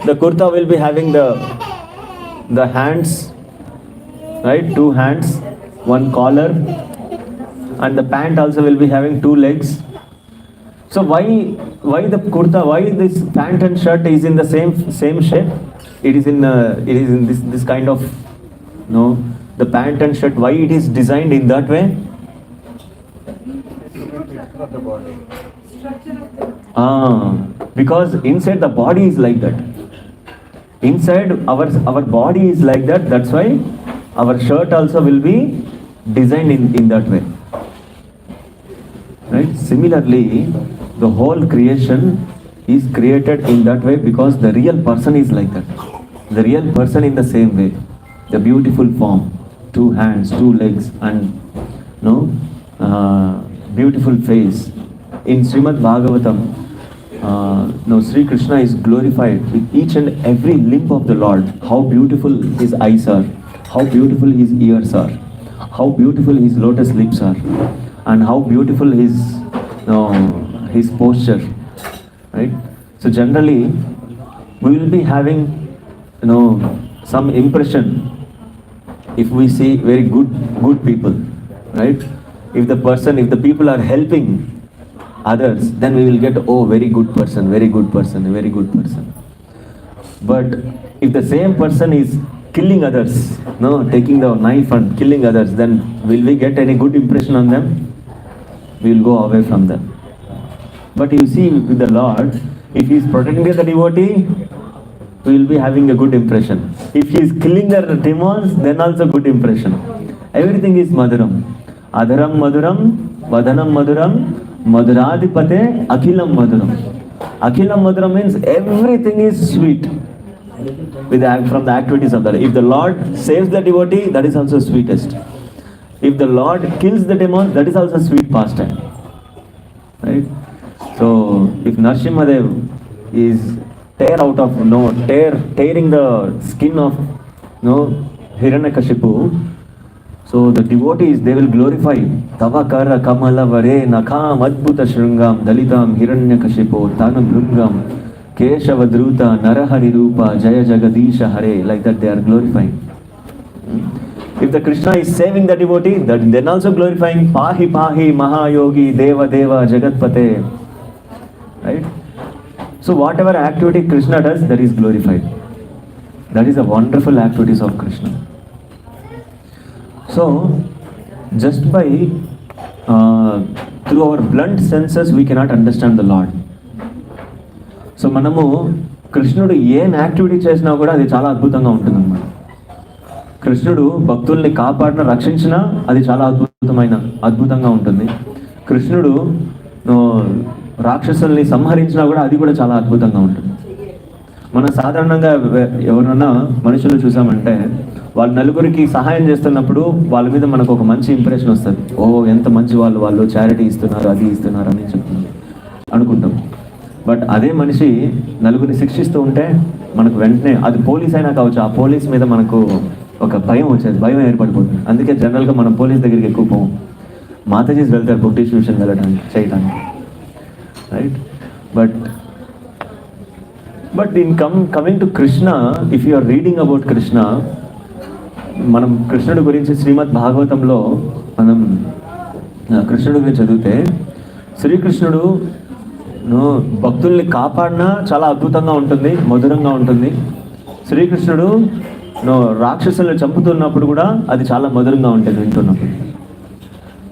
The kurta will be having the hands, right? 2 hands, 1 collar, and the pant also will be having 2 legs. So why the kurta? Why this pant and shirt is in the same shape? It is in this kind of the pant and shirt. Why it is designed in that way? Because inside the body is like that. Inside our body is like that. That's why our shirt also will be designed in that way. Right? Similarly, the whole creation is created in that way because the real person is like that. The real person in the same way. The beautiful form, 2 hands, 2 legs, and beautiful face. In Srimad Bhagavatam, Sri Krishna is glorified with each and every limb of the Lord. How beautiful his eyes are, how beautiful his ears are, how beautiful his lotus lips are, and how beautiful his posture. Right? So generally, we will be having some impression if we see very good people. Right? If the people are helping others, then we will get, very good person, very good person, very good person. But if the same person is killing others, taking the knife and killing others, then will we get any good impression on them? We will go away from them. But you see with the Lord, if he is protecting the devotee, we will be having a good impression. If he is killing the demons, then also good impression. Everything is Madhuram. Adharam Madhuram, Vadhanam Madhuram, Madhuradipate, Akhilam Madhuram. Akhilam Madhuram means everything is sweet from the activities of the Lord. If the Lord saves the devotee, that is also sweetest. If the Lord kills the demons, that is also sweet pastime. Right? So, if Narasimhadev is tearing the skin of Hiranyakashipu, so the devotees, they will glorify Tavakara Kamala Vare Nakam Adbhuta Shrungam Dalitam Hiranyakashipu Tanam Bhrungam Keshavadruta Narahari Rupa Jaya Jagadisha Hare. Like that they are glorifying. If the Krishna is saving the devotee, then also glorifying Pahi Pahi Mahayogi Deva Deva Jagatpate. Right? So whatever activity Krishna does, that is glorified. That is the wonderful activities of Krishna. So, just by through our blunt senses, we cannot understand the Lord. So, మనము కృష్ణుడు ఏం activity చేసినా కూడా అది చాలా అద్భుతంగా ఉంటుంది అన్నమాట. కృష్ణుడు భక్తుల్ని కాపాడిన రక్షించినా అది చాలా అద్భుతంగా ఉంటుంది. కృష్ణుడు రాక్షసుల్ని సంహరించినా కూడా అది కూడా చాలా అద్భుతంగా ఉంటుంది. మనం సాధారణంగా ఎవరన్నా మనుషులు చూసామంటే వాళ్ళు నలుగురికి సహాయం చేస్తున్నప్పుడు వాళ్ళ మీద మనకు ఒక మంచి ఇంప్రెషన్ వస్తుంది. ఎంత మంచి వాళ్ళు చారిటీ ఇస్తున్నారు, అది ఇస్తున్నారు అని అనుకుంటాం. బట్ అదే మనిషి నలుగురిని శిక్షిస్తూ ఉంటే మనకు వెంటనే, అది పోలీస్ అయినా కావచ్చు, ఆ పోలీస్ మీద మనకు ఒక భయం వచ్చేది, భయం ఏర్పడిపోతుంది. అందుకే జనరల్గా మనం పోలీస్ దగ్గరికి ఎక్కువ పోం. మాతాజీస్ వెళ్తారు బుక్ డిస్ట్రిబ్యూషన్ చేయడానికి. Right? But in coming to Krishna, if you are reading about Krishna, మనం కృష్ణుడి గురించి శ్రీమద్ భాగవతంలో మనం కృష్ణుడి గురించి చదివితే శ్రీకృష్ణుడు భక్తుల్ని కాపాడినా చాలా అద్భుతంగా ఉంటుంది, మధురంగా ఉంటుంది. శ్రీకృష్ణుడు రాక్షసుల్ని చంపుతున్నప్పుడు కూడా అది చాలా మధురంగా ఉంటుంది వింటున్నప్పుడు.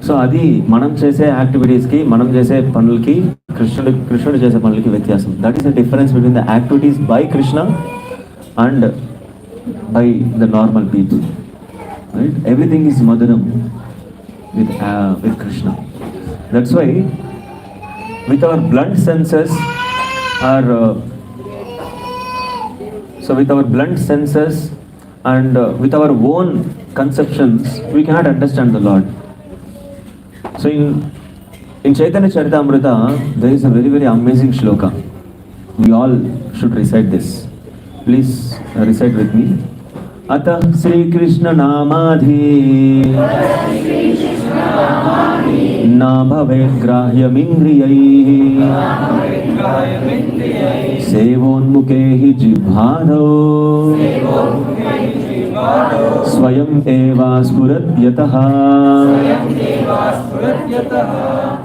సో అది మనం చేసే యాక్టివిటీస్కి, మనం చేసే పనులకి, కృష్ణుడు చేసే పనులకి వ్యత్యాసం. That is the difference between the activities by Krishna and by the normal people. Right? Everything is మధురం with Krishna. That's why with our blunt senses and with our own conceptions we cannot understand the Lord. So in Chaitanya Charitamrita there is a very very amazing shloka. We all should recite this. Please recite with me. Atah Sri Krishna Namadhi Na bhavet grahyamindriyaihi sevonmukhehi jibhado swayam eva spuratyatah.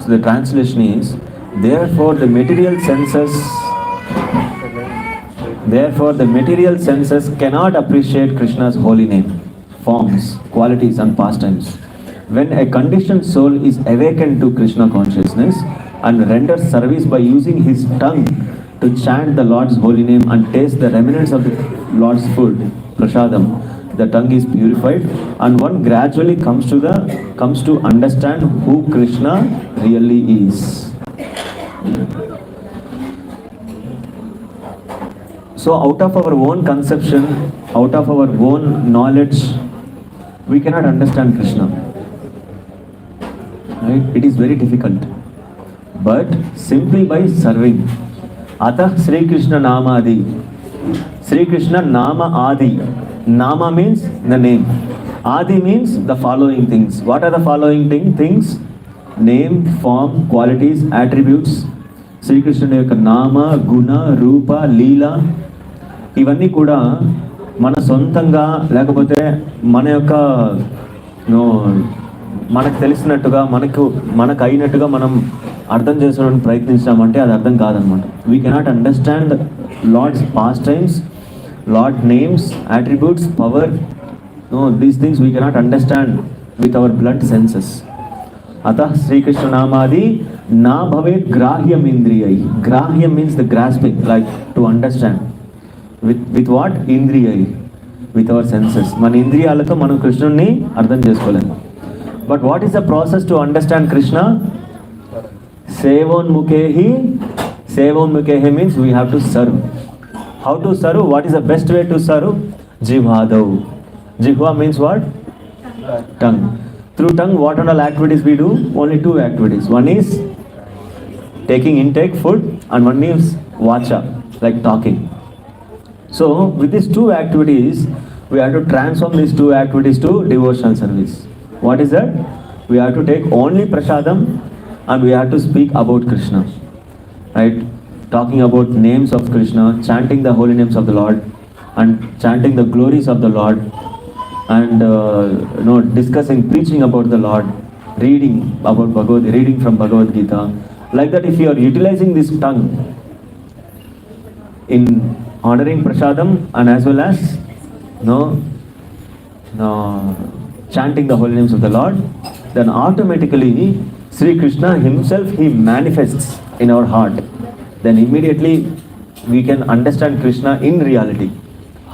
So the translation is, therefore the material senses cannot appreciate Krishna's holy name, forms, qualities and pastimes. When a conditioned soul is awakened to Krishna consciousness and renders service by using his tongue to chant the Lord's holy name and taste the remnants of the Lord's food, prasadam, the tongue is purified and one gradually comes to understand who Krishna really is. So out of our own conception, out of our own knowledge, we cannot understand Krishna. Right? It is very difficult. But simply by serving. Atah Sri Krishna Namadi. Sri Krishna Nama Adi. Nama means the name. Adi means the following things. What are the following things? Name, form, qualities, attributes. Sri Krishna యొక్క నామ, గుణ, రూప, లీల ఇవన్నీ కూడా మన సొంతంగా లేకపోతే మన యొక్క మనకు తెలిసినట్టుగా మనకు అయినట్టుగా మనం అర్థం చేసుకోవడానికి ప్రయత్నించామంటే అది అర్థం కాదనమాట. We cannot understand Lord's pastimes, Lord names, attributes, power. These things we cannot understand with our blood senses. అతః శ్రీకృష్ణ నామాది నా భవేత్ గ్రాహ్యం ఇంద్రియై. గ్రాహ్యం means the grasping, like to understand. With what? ఇంద్రియై, విత్ అవర్ సెన్సెస్. మన ఇంద్రియాలతో మనం కృష్ణుడిని అర్థం చేసుకోలేము. But what is the process to understand Krishna? Sevonmukhehi. Sevonmukhehi means we have to serve. How to serve? What is the best way to serve? Jivhadau. Jihva means what? Tongue. Through tongue, what all activities we do? Only two activities. One is taking intake food and one is vacha, like talking. So with these two activities, we have to transform these two activities to devotional service. What is that? We have to take only prasadam and we have to speak about Krishna. Right? Talking about names of Krishna, chanting the holy names of the Lord and chanting the glories of the Lord and discussing, preaching about the Lord, reading from Bhagavad Gita. Like that, if you are utilizing this tongue in honoring prasadam and as well as chanting the holy names of the Lord, then automatically Sri Krishna himself, he manifests in our heart. Then immediately we can understand Krishna in reality,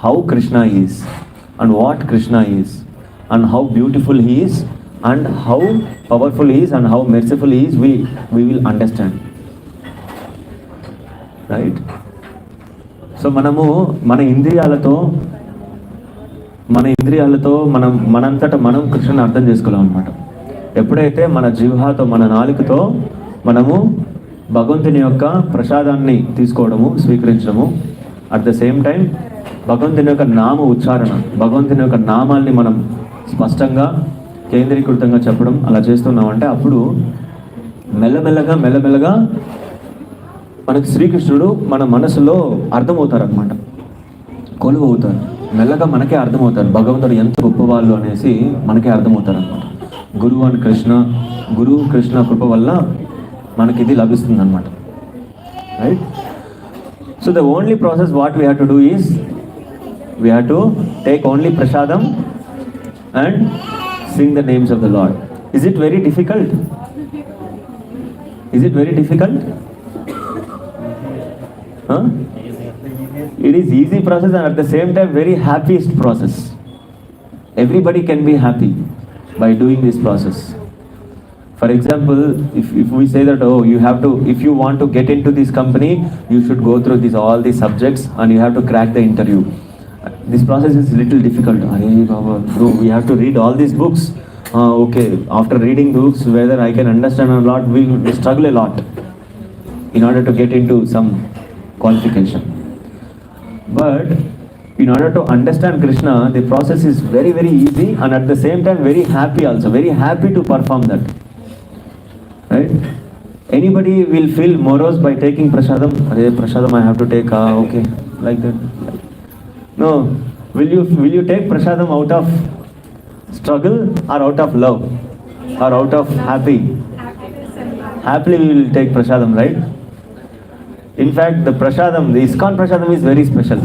how Krishna is and what Krishna is and how beautiful he is and how powerful he is and how merciful he is. We will understand. Right? So మన ఇంద్రియాలతో మనంతటా మనం కృష్ణుని అర్థం చేసుకోలేం అనమాట. ఎప్పుడైతే మన జీవహాతో, మన నాలుకతో మనము భగవంతుని యొక్క ప్రసాదాన్ని తీసుకోవడము, స్వీకరించడము, అట్ ద సేమ్ టైం భగవంతుని యొక్క నామ ఉచ్చారణ, భగవంతుని యొక్క నామాల్ని మనం స్పష్టంగా కేంద్రీకృతంగా చెప్పడం అలా చేస్తున్నామంటే అప్పుడు మెల్లమెల్లగా మనకి శ్రీకృష్ణుడు మన మనసులో అర్థమవుతారనమాట, కొలువు అవుతారు. మెల్లగా మనకే అర్థమవుతారు భగవంతుడు ఎంత గొప్పవాళ్ళు అనేసి మనకే అర్థమవుతారు అనమాట. గురువు కృష్ణ కృప వల్ల మనకి ఇది లభిస్తుంది అనమాట. Right? So the only process what we have to do is we have to take only prasadam and sing the names of the Lord. Is it very difficult? Is it very difficult? Huh? It is easy process and at the same time very happiest process. Everybody can be happy by doing this process. For example, if we say that, oh, you have to, if you want to get into this company, you should go through this all these subjects and you have to crack the interview. This process is little difficult. Bro, we have to read all these books. Okay, after reading books, whether I can understand a lot, we struggle a lot in order to get into some qualification. But in order to understand Krishna, the process is very, very easy and at the same time very happy also, very happy to perform that. Right? Anybody will feel morose by taking prasadam. Prasadam I have to take, okay, like that. No, will you take prasadam out of struggle or out of love or out of happy? Happily we will take prasadam, right? In fact, the prasadam, the ISKCON prasadam is very special.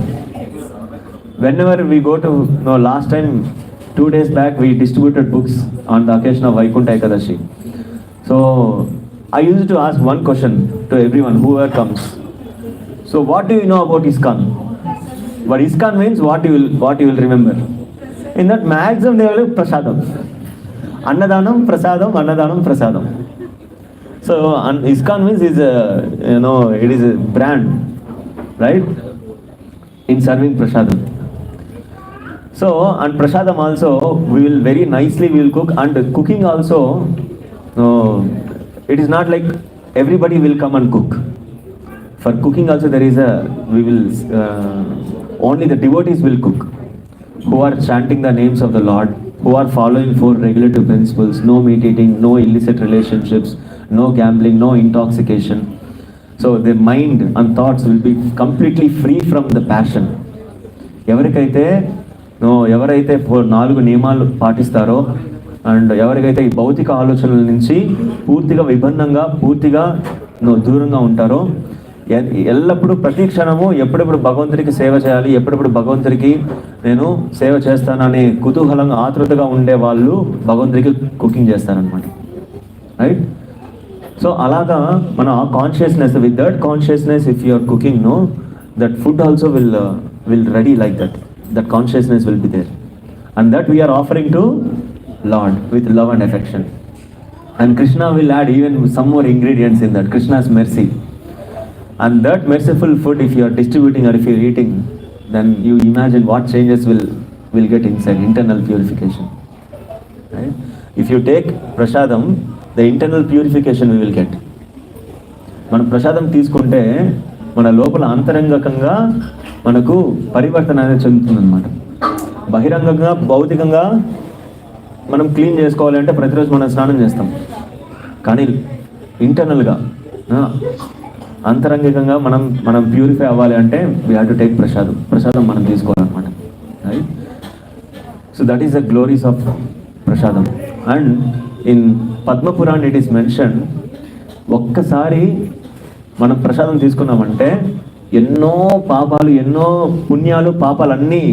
Whenever we go to, no, last time 2 days back we distributed books on the occasion of Vaikuntha Ekadashi. So I used to ask one question to everyone whoever comes. So what do you know about ISKCON? What ISKCON means, what you will remember. In that maximum they will prasadam. Annadanam prasadam. So ISKCON means is it is a brand, right? In serving prasadam. So and prasadam also we will very nicely we will cook, and cooking also it is not like everybody will come and cook. For cooking also there is only the devotees will cook, who are chanting the names of the Lord, who are following 4 regulative principles: no meat eating, no illicit relationships, no gambling, no intoxication. So their mind and thoughts will be completely free from the passion. ఎవరైతే 4 నియమాలు పాటిస్తారో and ఎవరికైతే ఈ భౌతిక ఆలోచనల నుంచి పూర్తిగా విభిన్నంగా పూర్తిగా దూరంగా ఉంటారో, ఎల్లప్పుడూ ప్రతి క్షణము ఎప్పుడెప్పుడు భగవంతుడికి సేవ చేయాలి, ఎప్పుడెప్పుడు భగవంతుడికి నేను సేవ చేస్తాననే కుతూహలంగా ఆతృతగా ఉండే వాళ్ళు భగవంతుడికి కుకింగ్ చేస్తారనమాట. రైట్? సో అలాగా మన ఆ consciousness, with that consciousness if you are cooking, that food also will ready like that. That consciousness will be there, and that we are offering to Lord with love and affection. And Krishna will add even some more ingredients in that, Krishna's mercy. And that merciful food, if you are distributing or if you are eating, then you imagine what changes will get inside, internal purification. Right? If you take prasadam, the internal purification we will get. మనం ప్రసాదం తీసుకుంటే మన లోపల అంతరంగకంగా మనకు పరివర్తన అనేది చెందుతుందన్నమాట. బహిరంగంగా భౌతికంగా మనం క్లీన్ చేసుకోవాలంటే ప్రతిరోజు మనం స్నానం చేస్తాం, కానీ ఇంటర్నల్గా అంతరంగికంగా మనం ప్యూరిఫై అవ్వాలి అంటే we have to take prasadam మనం తీసుకోవాలన్నమాట. Right? So that is the glories of prasadam. And in Padmapuran it is mention, ఒక్కసారి మనం ప్రసాదం తీసుకున్నామంటే ఎన్నో పాపాలు, ఎన్నో పుణ్యాలు, పాపాలన్నీ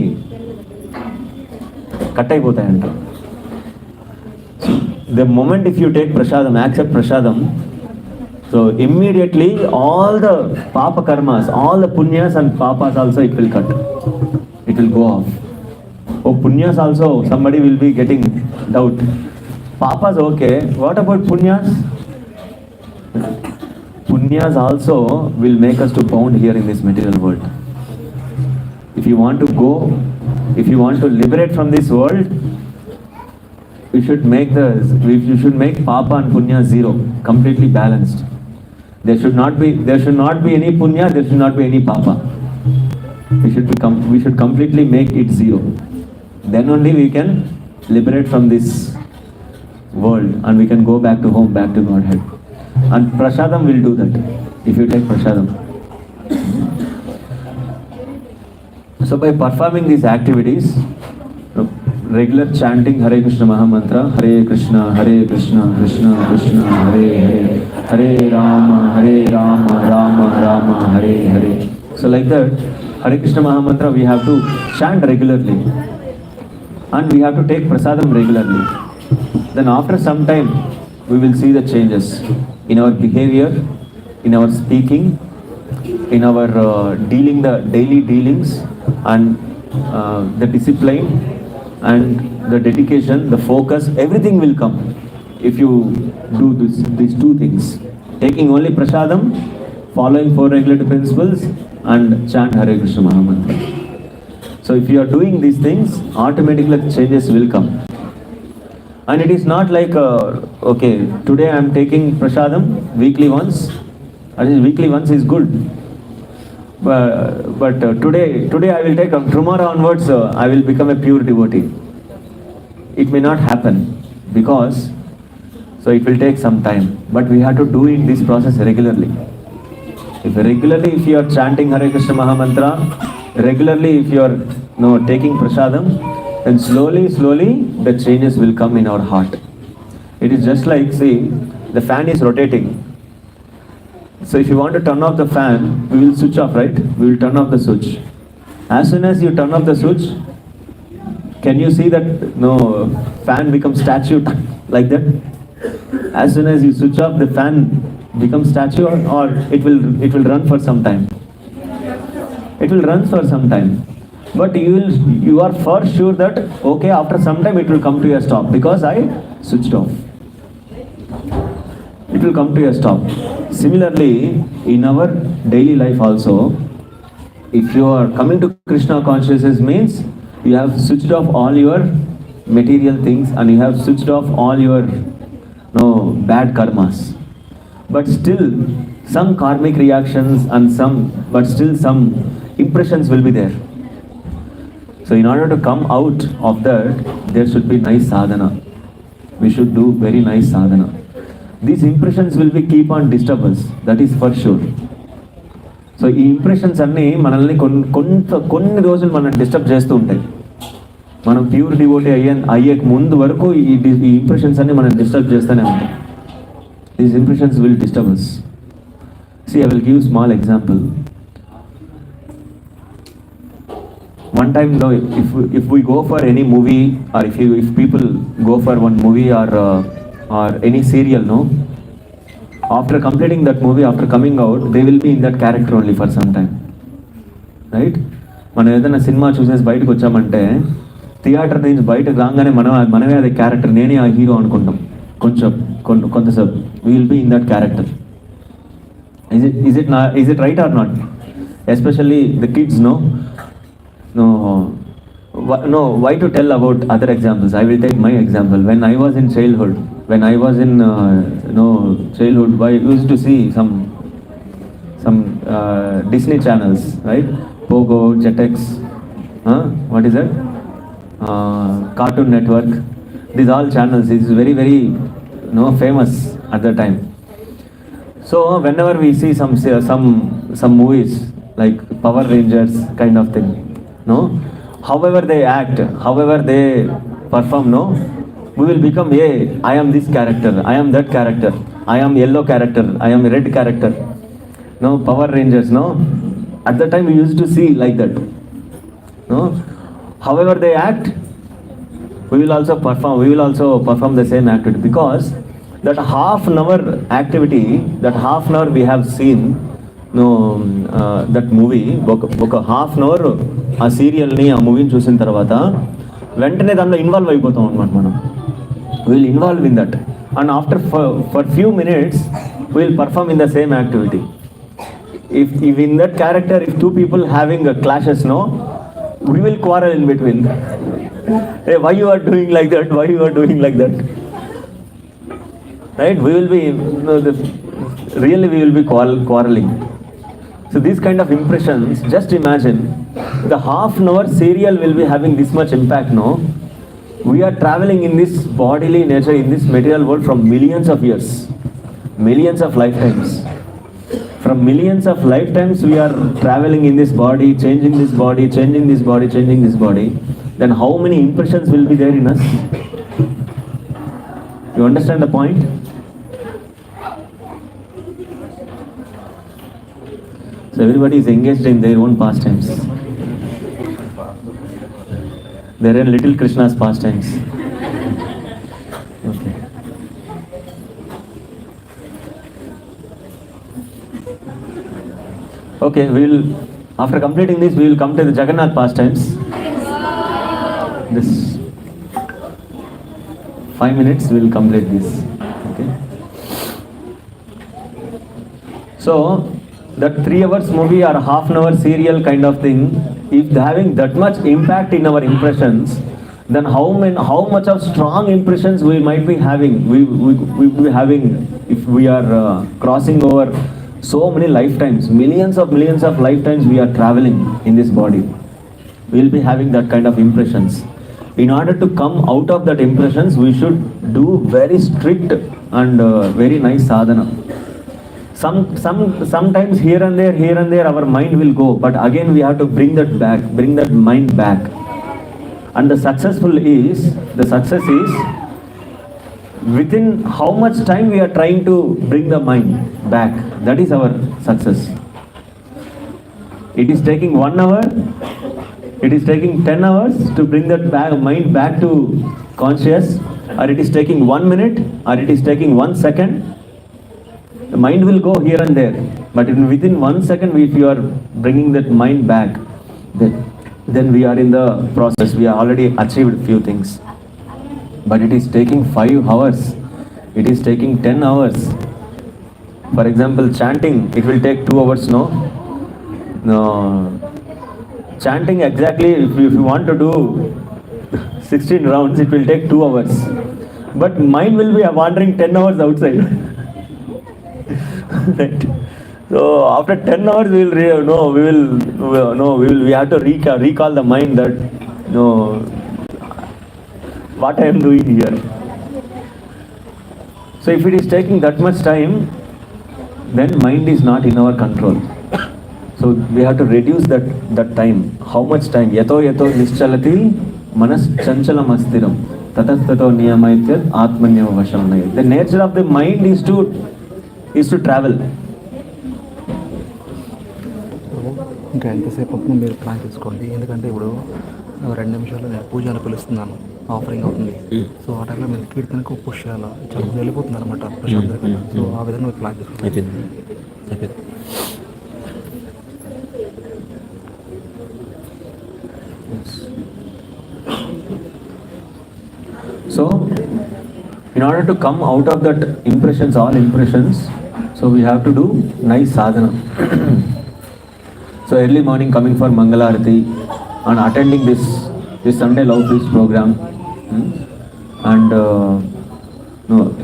కట్ అయిపోతాయంట. The moment if you take prasadam, accept prasadam, so immediately all the papa karmas, all the punyas and papas also it will cut, it will go off. Oh, punyas also somebody will be getting doubt. Papas okay, what about punyas? Punyas also will make us to bound here in this material world. If you want to go, if you want to liberate from this world, you should make papa and punya zero, completely balanced. There should not be any punya, there should not be any papa. We should completely make it zero. Then only we can liberate from this world and we can go back to home, back to Godhead. And prasadam will do that if you take prasadam. So by performing these activities, regular chanting Hare Krishna Mahamantra, Hare Krishna Krishna Krishna Hare Hare, Hare Rama, Rama Rama, Hare Hare. So like that, Hare Krishna Mahamantra we have to chant regularly. And we have to take prasadam regularly. Then after some time, we will see the changes in our behavior, in our speaking, in our the daily dealings, and the discipline, and the dedication, the focus, everything will come if you do these two things. Taking only prasadam, following four regulative principles, and chant Hare Krishna Mahamantra. So if you are doing these things, automatically changes will come. And it is not like, okay, today I am taking prasadam weekly once. And weekly once is good. But today I will take, tomorrow onwards I will become a pure devotee. It may not happen because, so it will take some time. But we have to do this process regularly. If you are chanting Hare Krishna Mahamantra, regularly if you are taking prasadam, then slowly the changes will come in our heart. It is just like, see, the fan is rotating. So if you want to turn off the fan, we will switch off, right? We will turn off the switch. As soon as you turn off the switch, can you see that fan becomes statue like that? As soon as you switch off, the fan becomes statue, or it will run for some time. It will run for some time. But you are for sure that, okay, after some time it will come to a stop because I switched off. It will come to a stop. Similarly, in our daily life also, if you are coming to Krishna consciousness means you have switched off all your material things and you have switched off all your bad karmas. But still, some karmic reactions and some impressions will be there. So in order to come out of that, there should be nice sadhana. We should do very nice sadhana. These impressions will be keep on disturbance. That is for sure. So ఈ impressions అన్నీ మనల్ని కొన్ని రోజులు మనం disturb చేస్తూ ఉంటాయి. మనం pure devotee అయ్యే ముందు వరకు ఈ ఇంప్రెషన్స్ అన్నీ మనం డిస్టర్బ్ చేస్తూనే ఉంటాయి. These impressions will disturb us. See, I will give a small example. One time, if we go for any movie, or if people go for one movie or any serial, after completing that movie, after coming out, they will be in that character only for some time, right? మనం ఏదైనా cinema చూసేసి బయటకు వచ్చామంటే theatre నుంచి బయటకు రాగానే మనమే అదే క్యారెక్టర్, నేనే ఆ హీరో అనుకుంటాం. కొంతసేపు we will be in that character. Is it right or not? Especially the kids, why to tell about other examples? I will take my example. When I was in childhood, I used to see some Disney channels, right? Pogo, Jetix, what is that? Cartoon Network. These all channels is very very famous at the time. So whenever we see some movies like Power Rangers kind of thing, however they act, however they perform, we will become, hey, I am this character, I am that character, I am yellow character, I am red character. Power Rangers, at the time we used to see like that. However they act, we will also perform the same activity, because that half an hour activity, that half an hour we have seen that movie, ఒక half an hour ఆ సీరియల్ని ఆ మూవీని చూసిన తర్వాత వెంటనే దానిలో involve అయిపోతాం అనమాట. మనం will involve in that, and after for few minutes will perform in the same activity. If in that character, if two people having clashes, we will quarrel in between. Hey, why you are doing like that? Why you are doing like that? Right? We will be, really we will be quarreling. So these kind of impressions, just imagine, the half an hour serial will be having this much impact, We are traveling in this bodily nature, in this material world from millions of years, millions of lifetimes. From millions of lifetimes we are traveling in this body, changing this body, changing this body, changing this body. Then how many impressions will be there in us? You understand the point? So everybody is engaged in their own pastimes. They are in little Krishna's pastimes. Okay. Okay, after completing this, we will come to the Jagannath pastimes. This 5 minutes we will complete this. Okay. So that 3 hours movie or half an hour serial kind of thing, if having that much impact in our impressions, then how much of strong impressions we might be having? We be having if we are crossing over so many lifetimes, millions of lifetimes we are traveling in this body. We will be having that kind of impressions. In order to come out of that impressions, we should do very strict and very nice sadhana. Sometimes here and there our mind will go, but again we have to bring that mind back. And the success is within how much time we are trying to bring the mind back. That is our success. It is taking 1 hour, it is taking 10 hours to bring that mind back to conscious, or it is taking 1 minute, or it is taking 1 second. The mind will go here and there, but within 1 second, if you are bringing that mind back, then we are in the process. We are already achieved few things. But it is taking 5 hours. It is taking 10 hours. For example, chanting, it will take 2 hours, no? Chanting exactly, if you want to do 16 rounds, it will take 2 hours. But mind will be wandering 10 hours outside. Right. So after 10 hours, we have to recall the mind that what I am doing here. So if it is taking that much time, then mind is not in our control. So we have to reduce that time. How much time? Yato nischalati manas chanchalam astiram tatastato niyamaityat atmanyam vasham nayat. The nature of the mind is to travel.
ఇంకా ఎంతసేపు మీరు plan చేసుకోండి, ఎందుకంటే ఇప్పుడు 2 నిమిషాల్లో నేను పూజను పిలుస్తున్నాను, ఆఫరింగ్ అవుతుంది. సో ఆ టైంలో మీరు కీర్తనకు పుష్ చేయాలి, చాలా మంది వెళ్ళిపోతున్నారు అనమాట ప్రశాంతంగా. సో ఆ విధంగా మీరు ప్లాన్ చేసుకోండి.
So in order to come out of that all impressions, so we have to do nice sadhana. So early morning coming for Mangalarati and attending this Sunday Love Feast program, and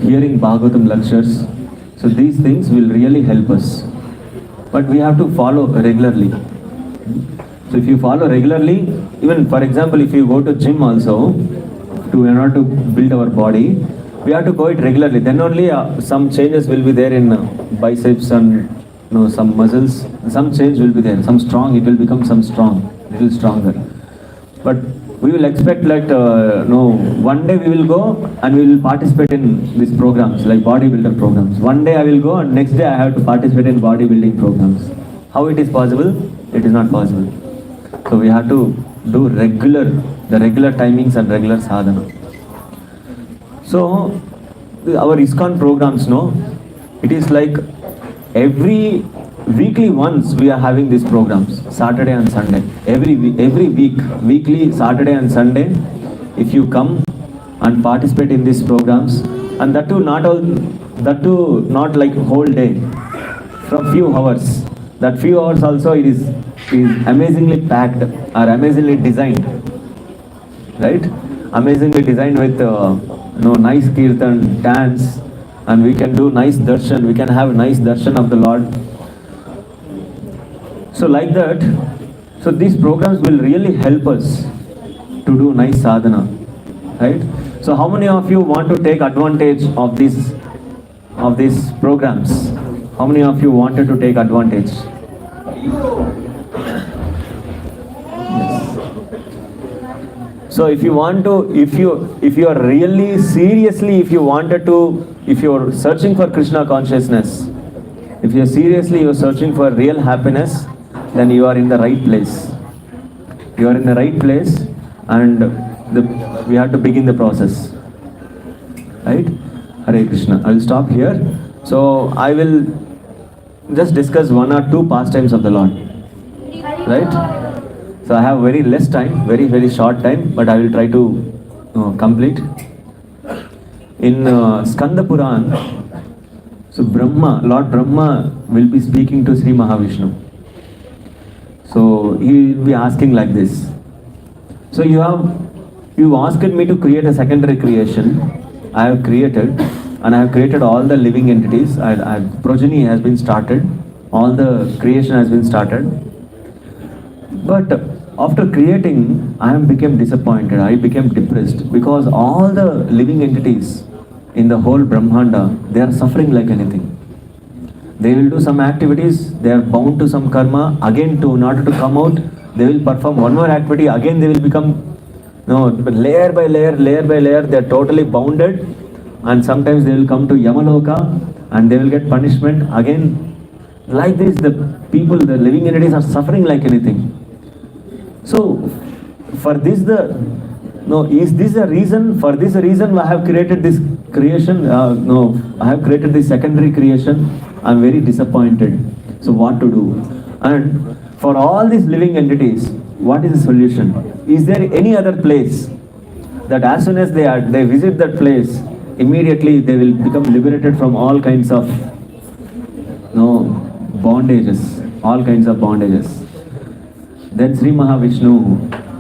hearing Bhagavatam lectures. So these things will really help us. But we have to follow regularly. So if you follow regularly, even for example, if you go to gym also, in order to build our body, we have to go it regularly. Then only some changes will be there in biceps and some muscles. Some change will be there. Some strong, it will become little stronger. But we will expect like one day we will go and we will participate in these programs like bodybuilder programs. One day I will go and next day I have to participate in bodybuilding programs. How it is possible? It is not possible. So we have to do the regular timings and regular sadhana. So our ISKCON programs, it is like every weekly once we are having these programs, Saturday and Sunday. Every week, weekly Saturday and Sunday, if you come and participate in these programs, and that too not like whole day, from few hours. That few hours also it is amazingly packed or amazingly designed, right? Amazingly designed with nice kirtan, dance, and we can do nice darshan. We can have nice darshan of the Lord. So like that, so these programs will really help us to do nice sadhana, right? So how many of you want to take advantage of these programs? How many of you wanted to take advantage? So if you want to, if you are really seriously, if you are searching for Krishna consciousness, If you're searching for real happiness, then you are in the right place. You are in the right place, and we have to begin the process. Right? Hare Krishna. I will stop here. So I will just discuss one or two pastimes of the Lord. Right? So I have very less time, very, very short time, but I will try to complete. In Skanda Puran, so Lord Brahma will be speaking to Sri Mahavishnu. So he will be asking like this. So you asked me to create a secondary creation. I have created, and I have created all the living entities. Progeny has been started. All the creation has been started. But after creating, I became disappointed. I became depressed because all the living entities in the whole Brahmanda, they are suffering like anything. They will do some activities, they are bound to some karma. Again, in order to come out, they will perform one more activity. Again, they will become, layer by layer, they are totally bounded. And sometimes they will come to Yamaloka and they will get punishment. Again, like this, the living entities are suffering like anything. So, for this is this a reason? For this reason I have created this creation? No, I have created this secondary creation. I am very disappointed. So what to do? And for all these living entities, what is the solution? Is there any other place that as soon as they visit that place, immediately they will become liberated from all kinds of bondages, all kinds of bondages? Then Sri Mahavishnu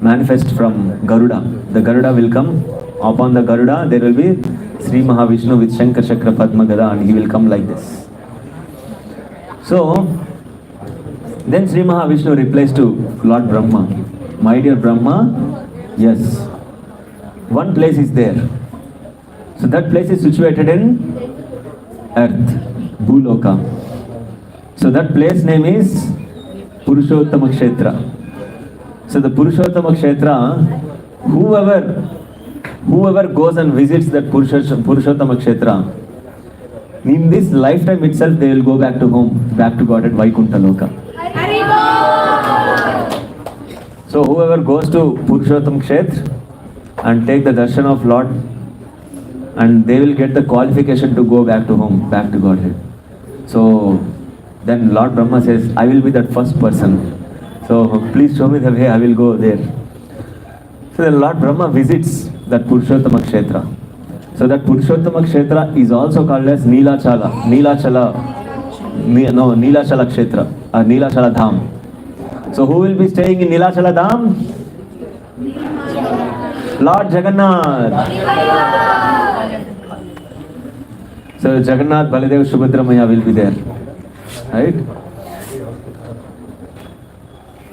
manifests from Garuda. The Garuda will come. Upon the Garuda, there will be Sri Mahavishnu with Shankar Chakra Padma Gada, and he will come like this. So, then Sri Mahavishnu replies to Lord Brahma, my dear Brahma, yes, one place is there. So that place is situated in earth, Bhuloka. So that place name is Purushottama Kshetra. So the Purushottama Kshetra, whoever goes and visits that Purushottama Kshetra, in this lifetime itself they will go back to home, back to God at Vaikuntha Loka. So whoever goes to Purushottama Kshetra and take the darshan of Lord, and they will get the qualification to go back to home, back to Godhead. So then Lord Brahma says, I will be that first person. So please show me the way, I will go there. So the Lord Brahma visits that Purushottama Kshetra. So that Purushottama Kshetra is also called as Neelachala Kshetra or Neelachala Dham. So who will be staying in Neelachala Dham? Lord Jagannath. So Jagannath, Baladev, Subhadra Maya will be there. Right?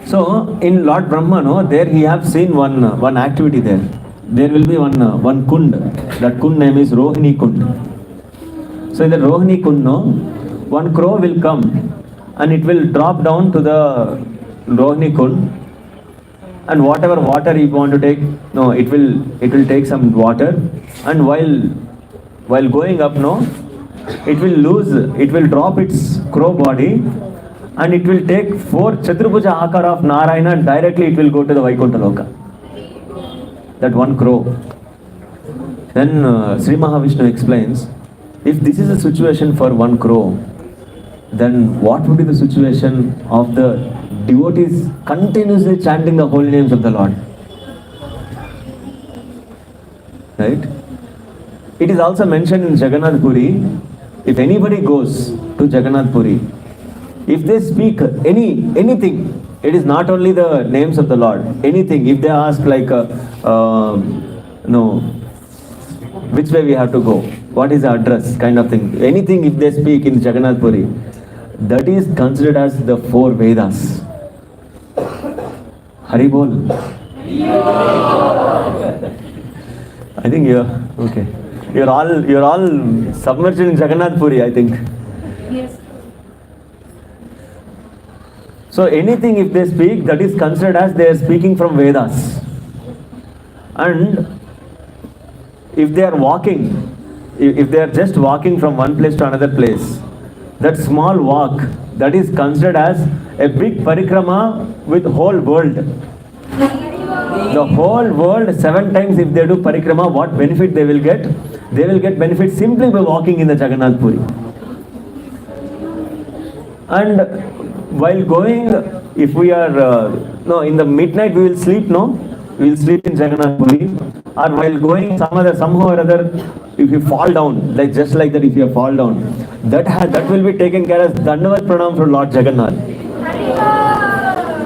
So in Lord Brahma, there he have seen one activity there. There will be one kund. That kund name is Rohini Kund. So in the Rohini Kund, one crow will come and it will drop down to the Rohini Kund, and whatever water you want to take, it will take some water, and while going up, it will drop its crow body, and it will take 4 Chaturabhuja Akara of Narayana, and directly it will go to the Vaikuntha Loka. That one crow. Then Sri Mahavishnu explains, if this is a situation for one crow, then what would be the situation of the devotees continuously chanting the holy names of the Lord? Right? It is also mentioned in Jagannath Puri, if anybody goes to Jagannath Puri, if they speak anything, it is not only the names of the Lord, anything, if they ask like, which way we have to go, what is the address, kind of thing, anything if they speak in Jagannath Puri, that is considered as the 4 Vedas. Hari Bol. I think okay. You're all submerged in Jagannath Puri, I think.
Yes.
So anything if they speak, that is considered as they are speaking from Vedas. And if they are walking, if they are just walking from one place to another place, that small walk, that is considered as a big parikrama with whole world. The whole world 7 times if they do parikrama, what benefit they will get? They will get benefit simply by walking in the Jagannath Puri. And while going, if we are, in the midnight we will sleep, we will sleep in Jagannath Puri. Or while going somehow or other, if you fall down, just like that, if you fall down, that will be taken care as Dandavat Pranam for Lord Jagannath.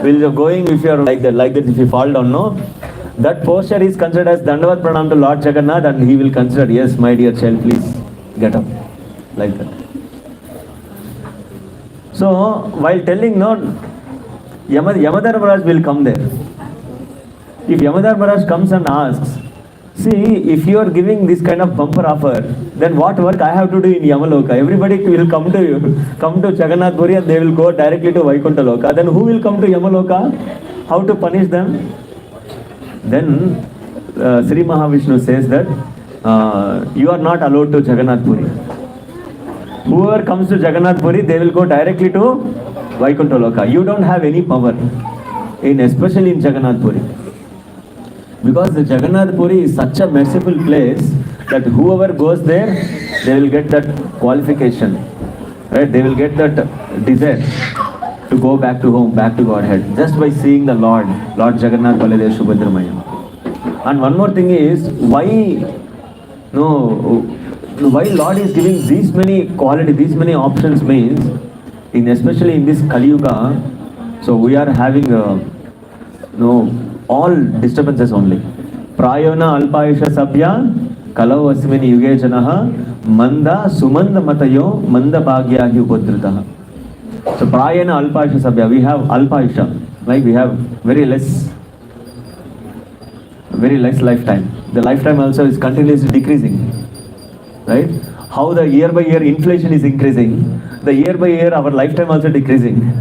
While you're going, if you are like that, if you fall down, that posture is considered as Dandavat Pranam to Lord Jagannath, and he will consider, yes, my dear child, please get up, like that. So, while telling, Yamadharmaraj will come there. If Yamadharmaraj comes and asks, see, if you are giving this kind of bumper offer, then what work I have to do in Yamaloka? Everybody will come to Jagannath Puri and they will go directly to Vaikuntha Loka. Then who will come to Yamaloka? How to punish them? Then Sri Mahavishnu says that you are not allowed to Jagannath Puri. Whoever comes to Jagannath Puri, they will go directly to Vaikuntha Loka. You don't have any power, especially in Jagannath Puri. Because the Jagannath Puri is such a merciful place that whoever goes there, they will get that qualification, right? They will get that desire to go back to home, back to Godhead, just by seeing the Lord Jagannath Baladev Subhadramaya. And one more thing is, why Lord is giving these many quality, these many options means, especially in this Kali Yuga, so we are having all disturbances only. Prayona alpayusha sabya kalau asmini yuge janaha manda sumanda matayo manda bhagya hi upodritaha. So prayana alpayusha sabya, we have alpayusha, like we have very less lifetime. The lifetime also is continuously decreasing, right? How the year by year inflation is increasing, the year by year our lifetime also decreasing.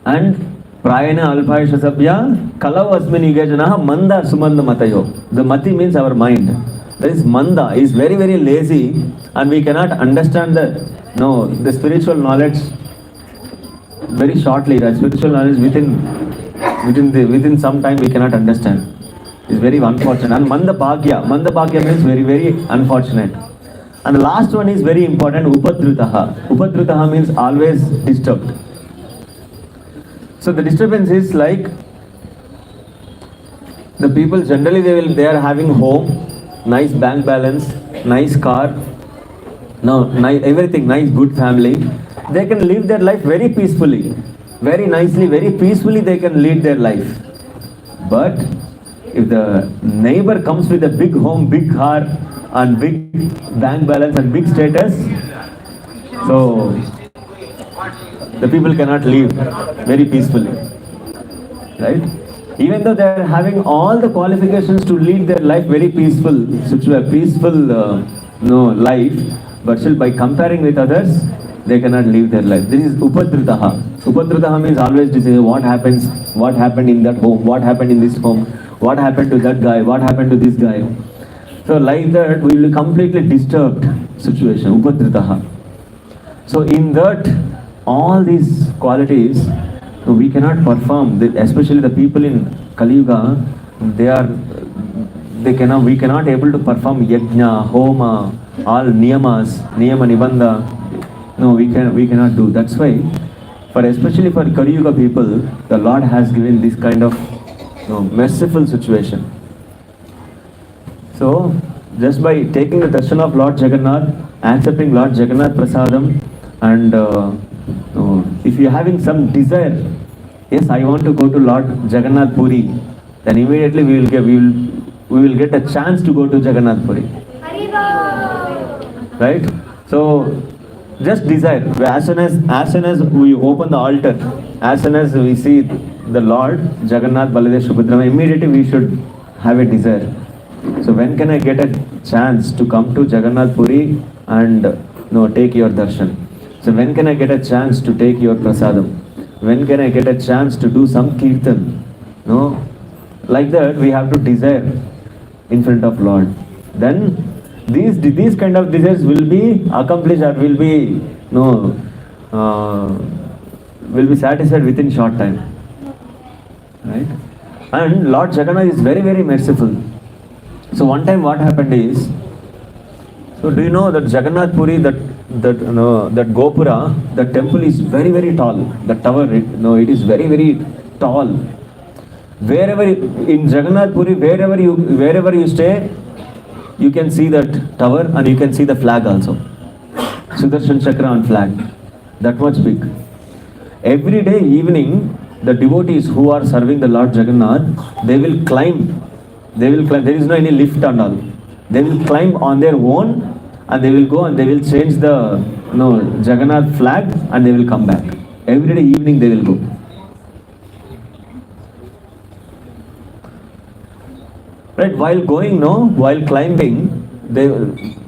And Prayana alpayusha sabya kalau asmin yugajanaha manda sumanda matayo. The mati means our mind. That is manda, is very, very lazy, and we cannot understand the spiritual knowledge very shortly. The spiritual knowledge within some time we cannot understand. It's very unfortunate. And manda bhagya means very, very unfortunate. And the last one is very important, upadritaha. Upadritaha means always disturbed. So the disturbance is like the people generally they are having home, nice bank balance, nice car, everything, nice good family. They can live their life very peacefully, very nicely, very peacefully they can lead their life. But if the neighbor comes with a big home, big car and big bank balance and big status, so the people cannot live very peacefully, right? Even though they are having all the qualifications to lead their life very peaceful life, but still by comparing with others, they cannot live their life. This is upadritaha. Upadritaha means always to say what happened in that home, what happened in this home, what happened to that guy, what happened to this guy. So like that, we will be completely disturbed situation, upadritaha. So in that, all these qualities we cannot perform, especially the people in Kali Yuga, we cannot able to perform yajna, homa, all niyama nibandha. No, we cannot do. That's why, especially for Kali Yuga people, the Lord has given this kind of merciful situation. So just by taking the darshan of Lord Jagannath, accepting Lord Jagannath Prasadam, and if you are having some desire, yes, I want to go to Lord Jagannath Puri, then immediately we will get a chance to go to Jagannath Puri. Right? So just desire. As soon as we open the altar, as soon as we see the Lord Jagannath Baladev Subhadramaya, immediately we should have a desire. So when can I get a chance to come to Jagannath Puri and take your darshan? So when can I get a chance to take your prasadam? When can I get a chance to do some kirtan? Like that we have to desire in front of Lord. Then These kind of desires will be accomplished or will be no will be satisfied within short time, right? And Lord Jagannath is very very merciful. So one time what happened is, so do you know that Jagannath Puri, that Gopura, the temple is very very tall. The tower, it is very very tall. Wherever in Jagannath Puri, wherever you stay, you can see that tower and you can see the flag also. Sudarshan Chakra and flag. That much big. Every day evening, the devotees who are serving the Lord Jagannath, they will climb. There is no any lift and all. They will climb on their own and they will go and they will change the Jagannath flag and they will come back. Every day evening they will go. Right, while climbing, they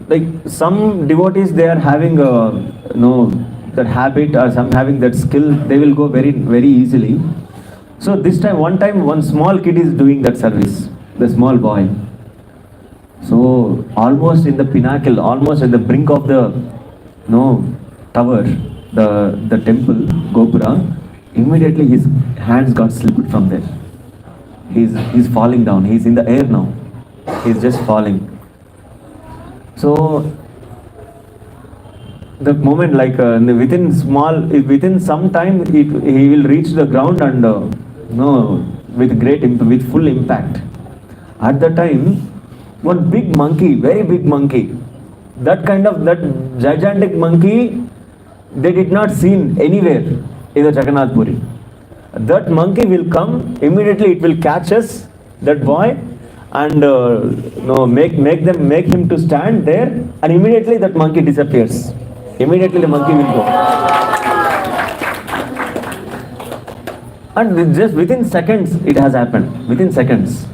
like some devotees, they are having that habit or some having that skill, they will go very very easily. So this time, one small kid is doing that service, the small boy. So almost in the pinnacle, almost at the brink of the tower, the temple, Gopura, immediately his hands got slipped from there. He's falling down. He's in the air now. He's just falling. So the moment, like within some time, he will reach the ground and with full impact. At the time, one big monkey, very big monkey, that gigantic monkey, they did not seen anywhere in the Jagannath Puri. That monkey will come, immediately it will catch us, that boy, and make him to stand there, and immediately that monkey disappears. Immediately the monkey will go. And just within seconds it has happened. Within seconds.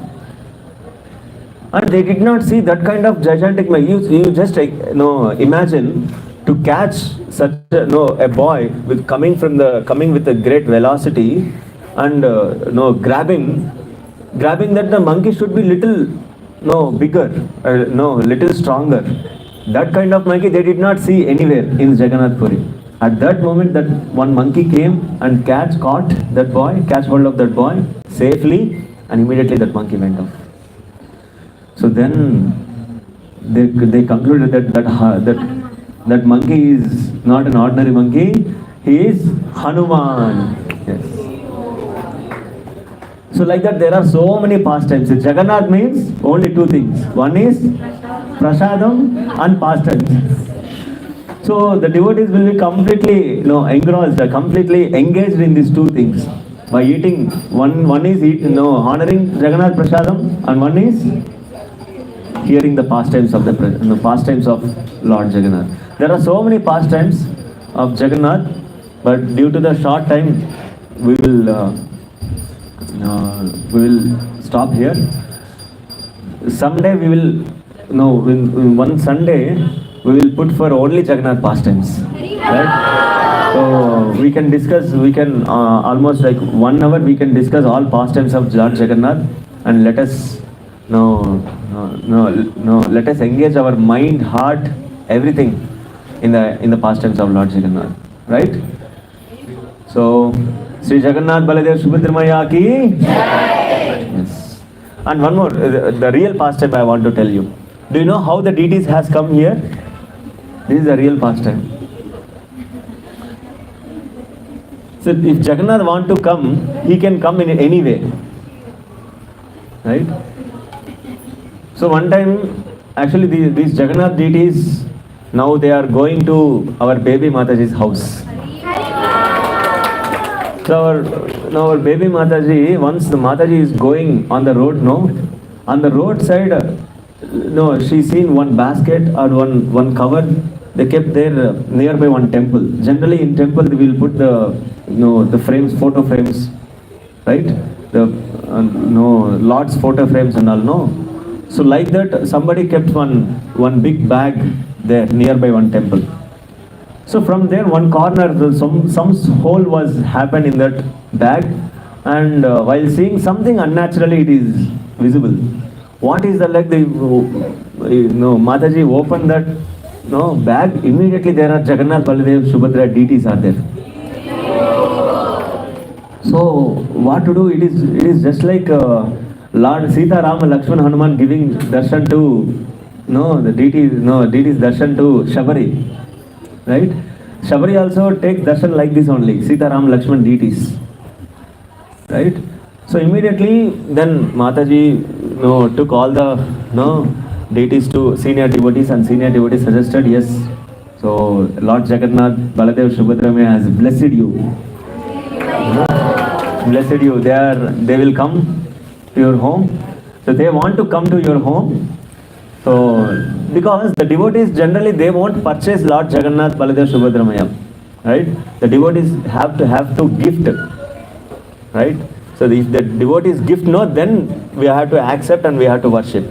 And they did not see that kind of gigantic monkey. You just imagine to catch such a boy coming with a great velocity and grabbing that, the monkey should be little bigger, little stronger. That kind of monkey they did not see anywhere in Jagannath Puri. At that moment, that one monkey came and catch hold of that boy safely, and immediately that monkey went off. So then they concluded that monkey is not an ordinary monkey, he is Hanuman. Yes. So like that, there are so many pastimes. Jagannath means only two things. One is prasadam and pastimes. So the devotees will be completely engrossed, completely engaged in these two things. By eating, one is honoring Jagannath prasadam, and one is hearing the pastimes of pastimes of Lord Jagannath. There are so many pastimes of Jagannath, but due to the short time, we will stop here. Someday we will, in one Sunday, we will put for only Jagannath pastimes. Right? So we can discuss. We can almost like 1 hour. We can discuss all pastimes of Lord Jagannath, and let us let us engage our mind, heart, everything in the pastimes of Lord Jagannath, right? So, Sri Jagannath Baladev Subhadra Maya ki. Yes. And one more, the real pastime I want to tell you. Do you know how the deities has come here? This is a real pastime. So, if Jagannath want to come, he can come in any way, right? So one time, actually these Jagannath deities, now they are going to our baby Mataji's house. So our baby Mataji, once the Mataji is going on the road, on the roadside, she seen one basket or one cover. They kept there nearby one temple. Generally in temple they will put the frames, photo frames, right? The Lord's photo frames and all, So like that, somebody kept one big bag there nearby one temple. So from there, one corner, some hole was happened in that bag, and while seeing something unnaturally, it is visible. What is that? Like no, Mataji open that bag, immediately there are Jagannath, Baladev, Subhadra deities are there. So what to do? It is just like Lord Sita, Rama, Lakshman, Hanuman giving darshan to the deities darshan to Shabari, right? Shabari also takes darshan like this only, Sita, Rama, Lakshman deities, right? So immediately then Mataji took all the deities to senior devotees, and senior devotees suggested, yes, so Lord Jagannath, Baladev, Subhadra has blessed you. Blessed you. They will come to your home. So they want to come to your home. So because the devotees generally they won't purchase Lord Jagannath, Baladev, Subhadramaya, right? The devotees have to gift, right? So if the devotees gift then we have to accept and we have to worship.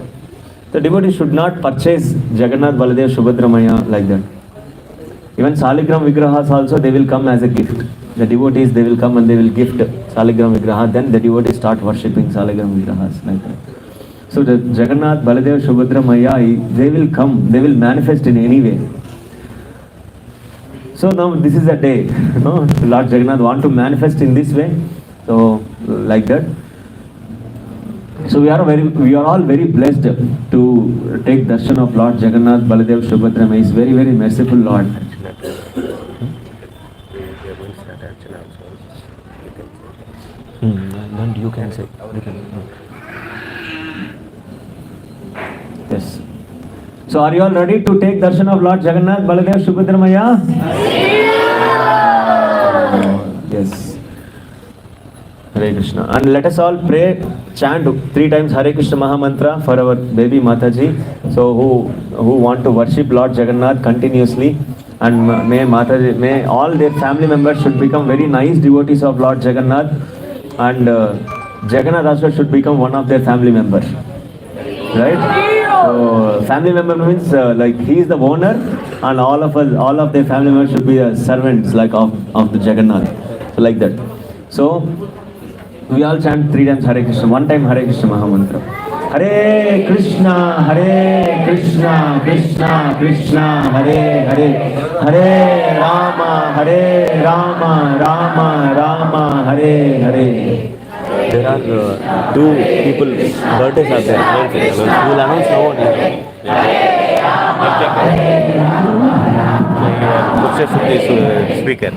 The devotees should not purchase Jagannath, Baladev, Subhadramaya like that. Even Saligram Vigrahas also they will come as a gift. The devotees they will come and they will gift Saligram Vigraha. Then the devotees start worshipping Saligram Vigrahas like that. So the Jagannath, Baladev, Subhadra Maya, they will come, they will manifest in any way. So now this is a day, Lord Jagannath want to manifest in this way. So like that. So we are all very blessed to take darshan of Lord Jagannath, Baladev, Subhadra Maya. He is very, very merciful Lord. Then you can say. Yes. So are you all ready to take darshan of Lord Jagannath, Baladev, Subhadra Maya? Yes. Hare Krishna. And let us all pray, chant 3 times Hare Krishna Maha Mantra for our baby Mataji. So who want to worship Lord Jagannath continuously, and may Mataji, may all their family members should become very nice devotees of Lord Jagannath, and Jagannath also should become one of their family members, right? So family member means like he is the owner, and all of their family members should be servants like of the Jagannath. So like that. So we all chant 3 times Hare Krishna, 1 time Hare Krishna Maha Mantra. Hare Krishna, Krishna Krishna, Hare Hare, Hare Rama, Rama Rama, Hare Hare. There are 2 people birthdays are there. You will announce now only. Speaker.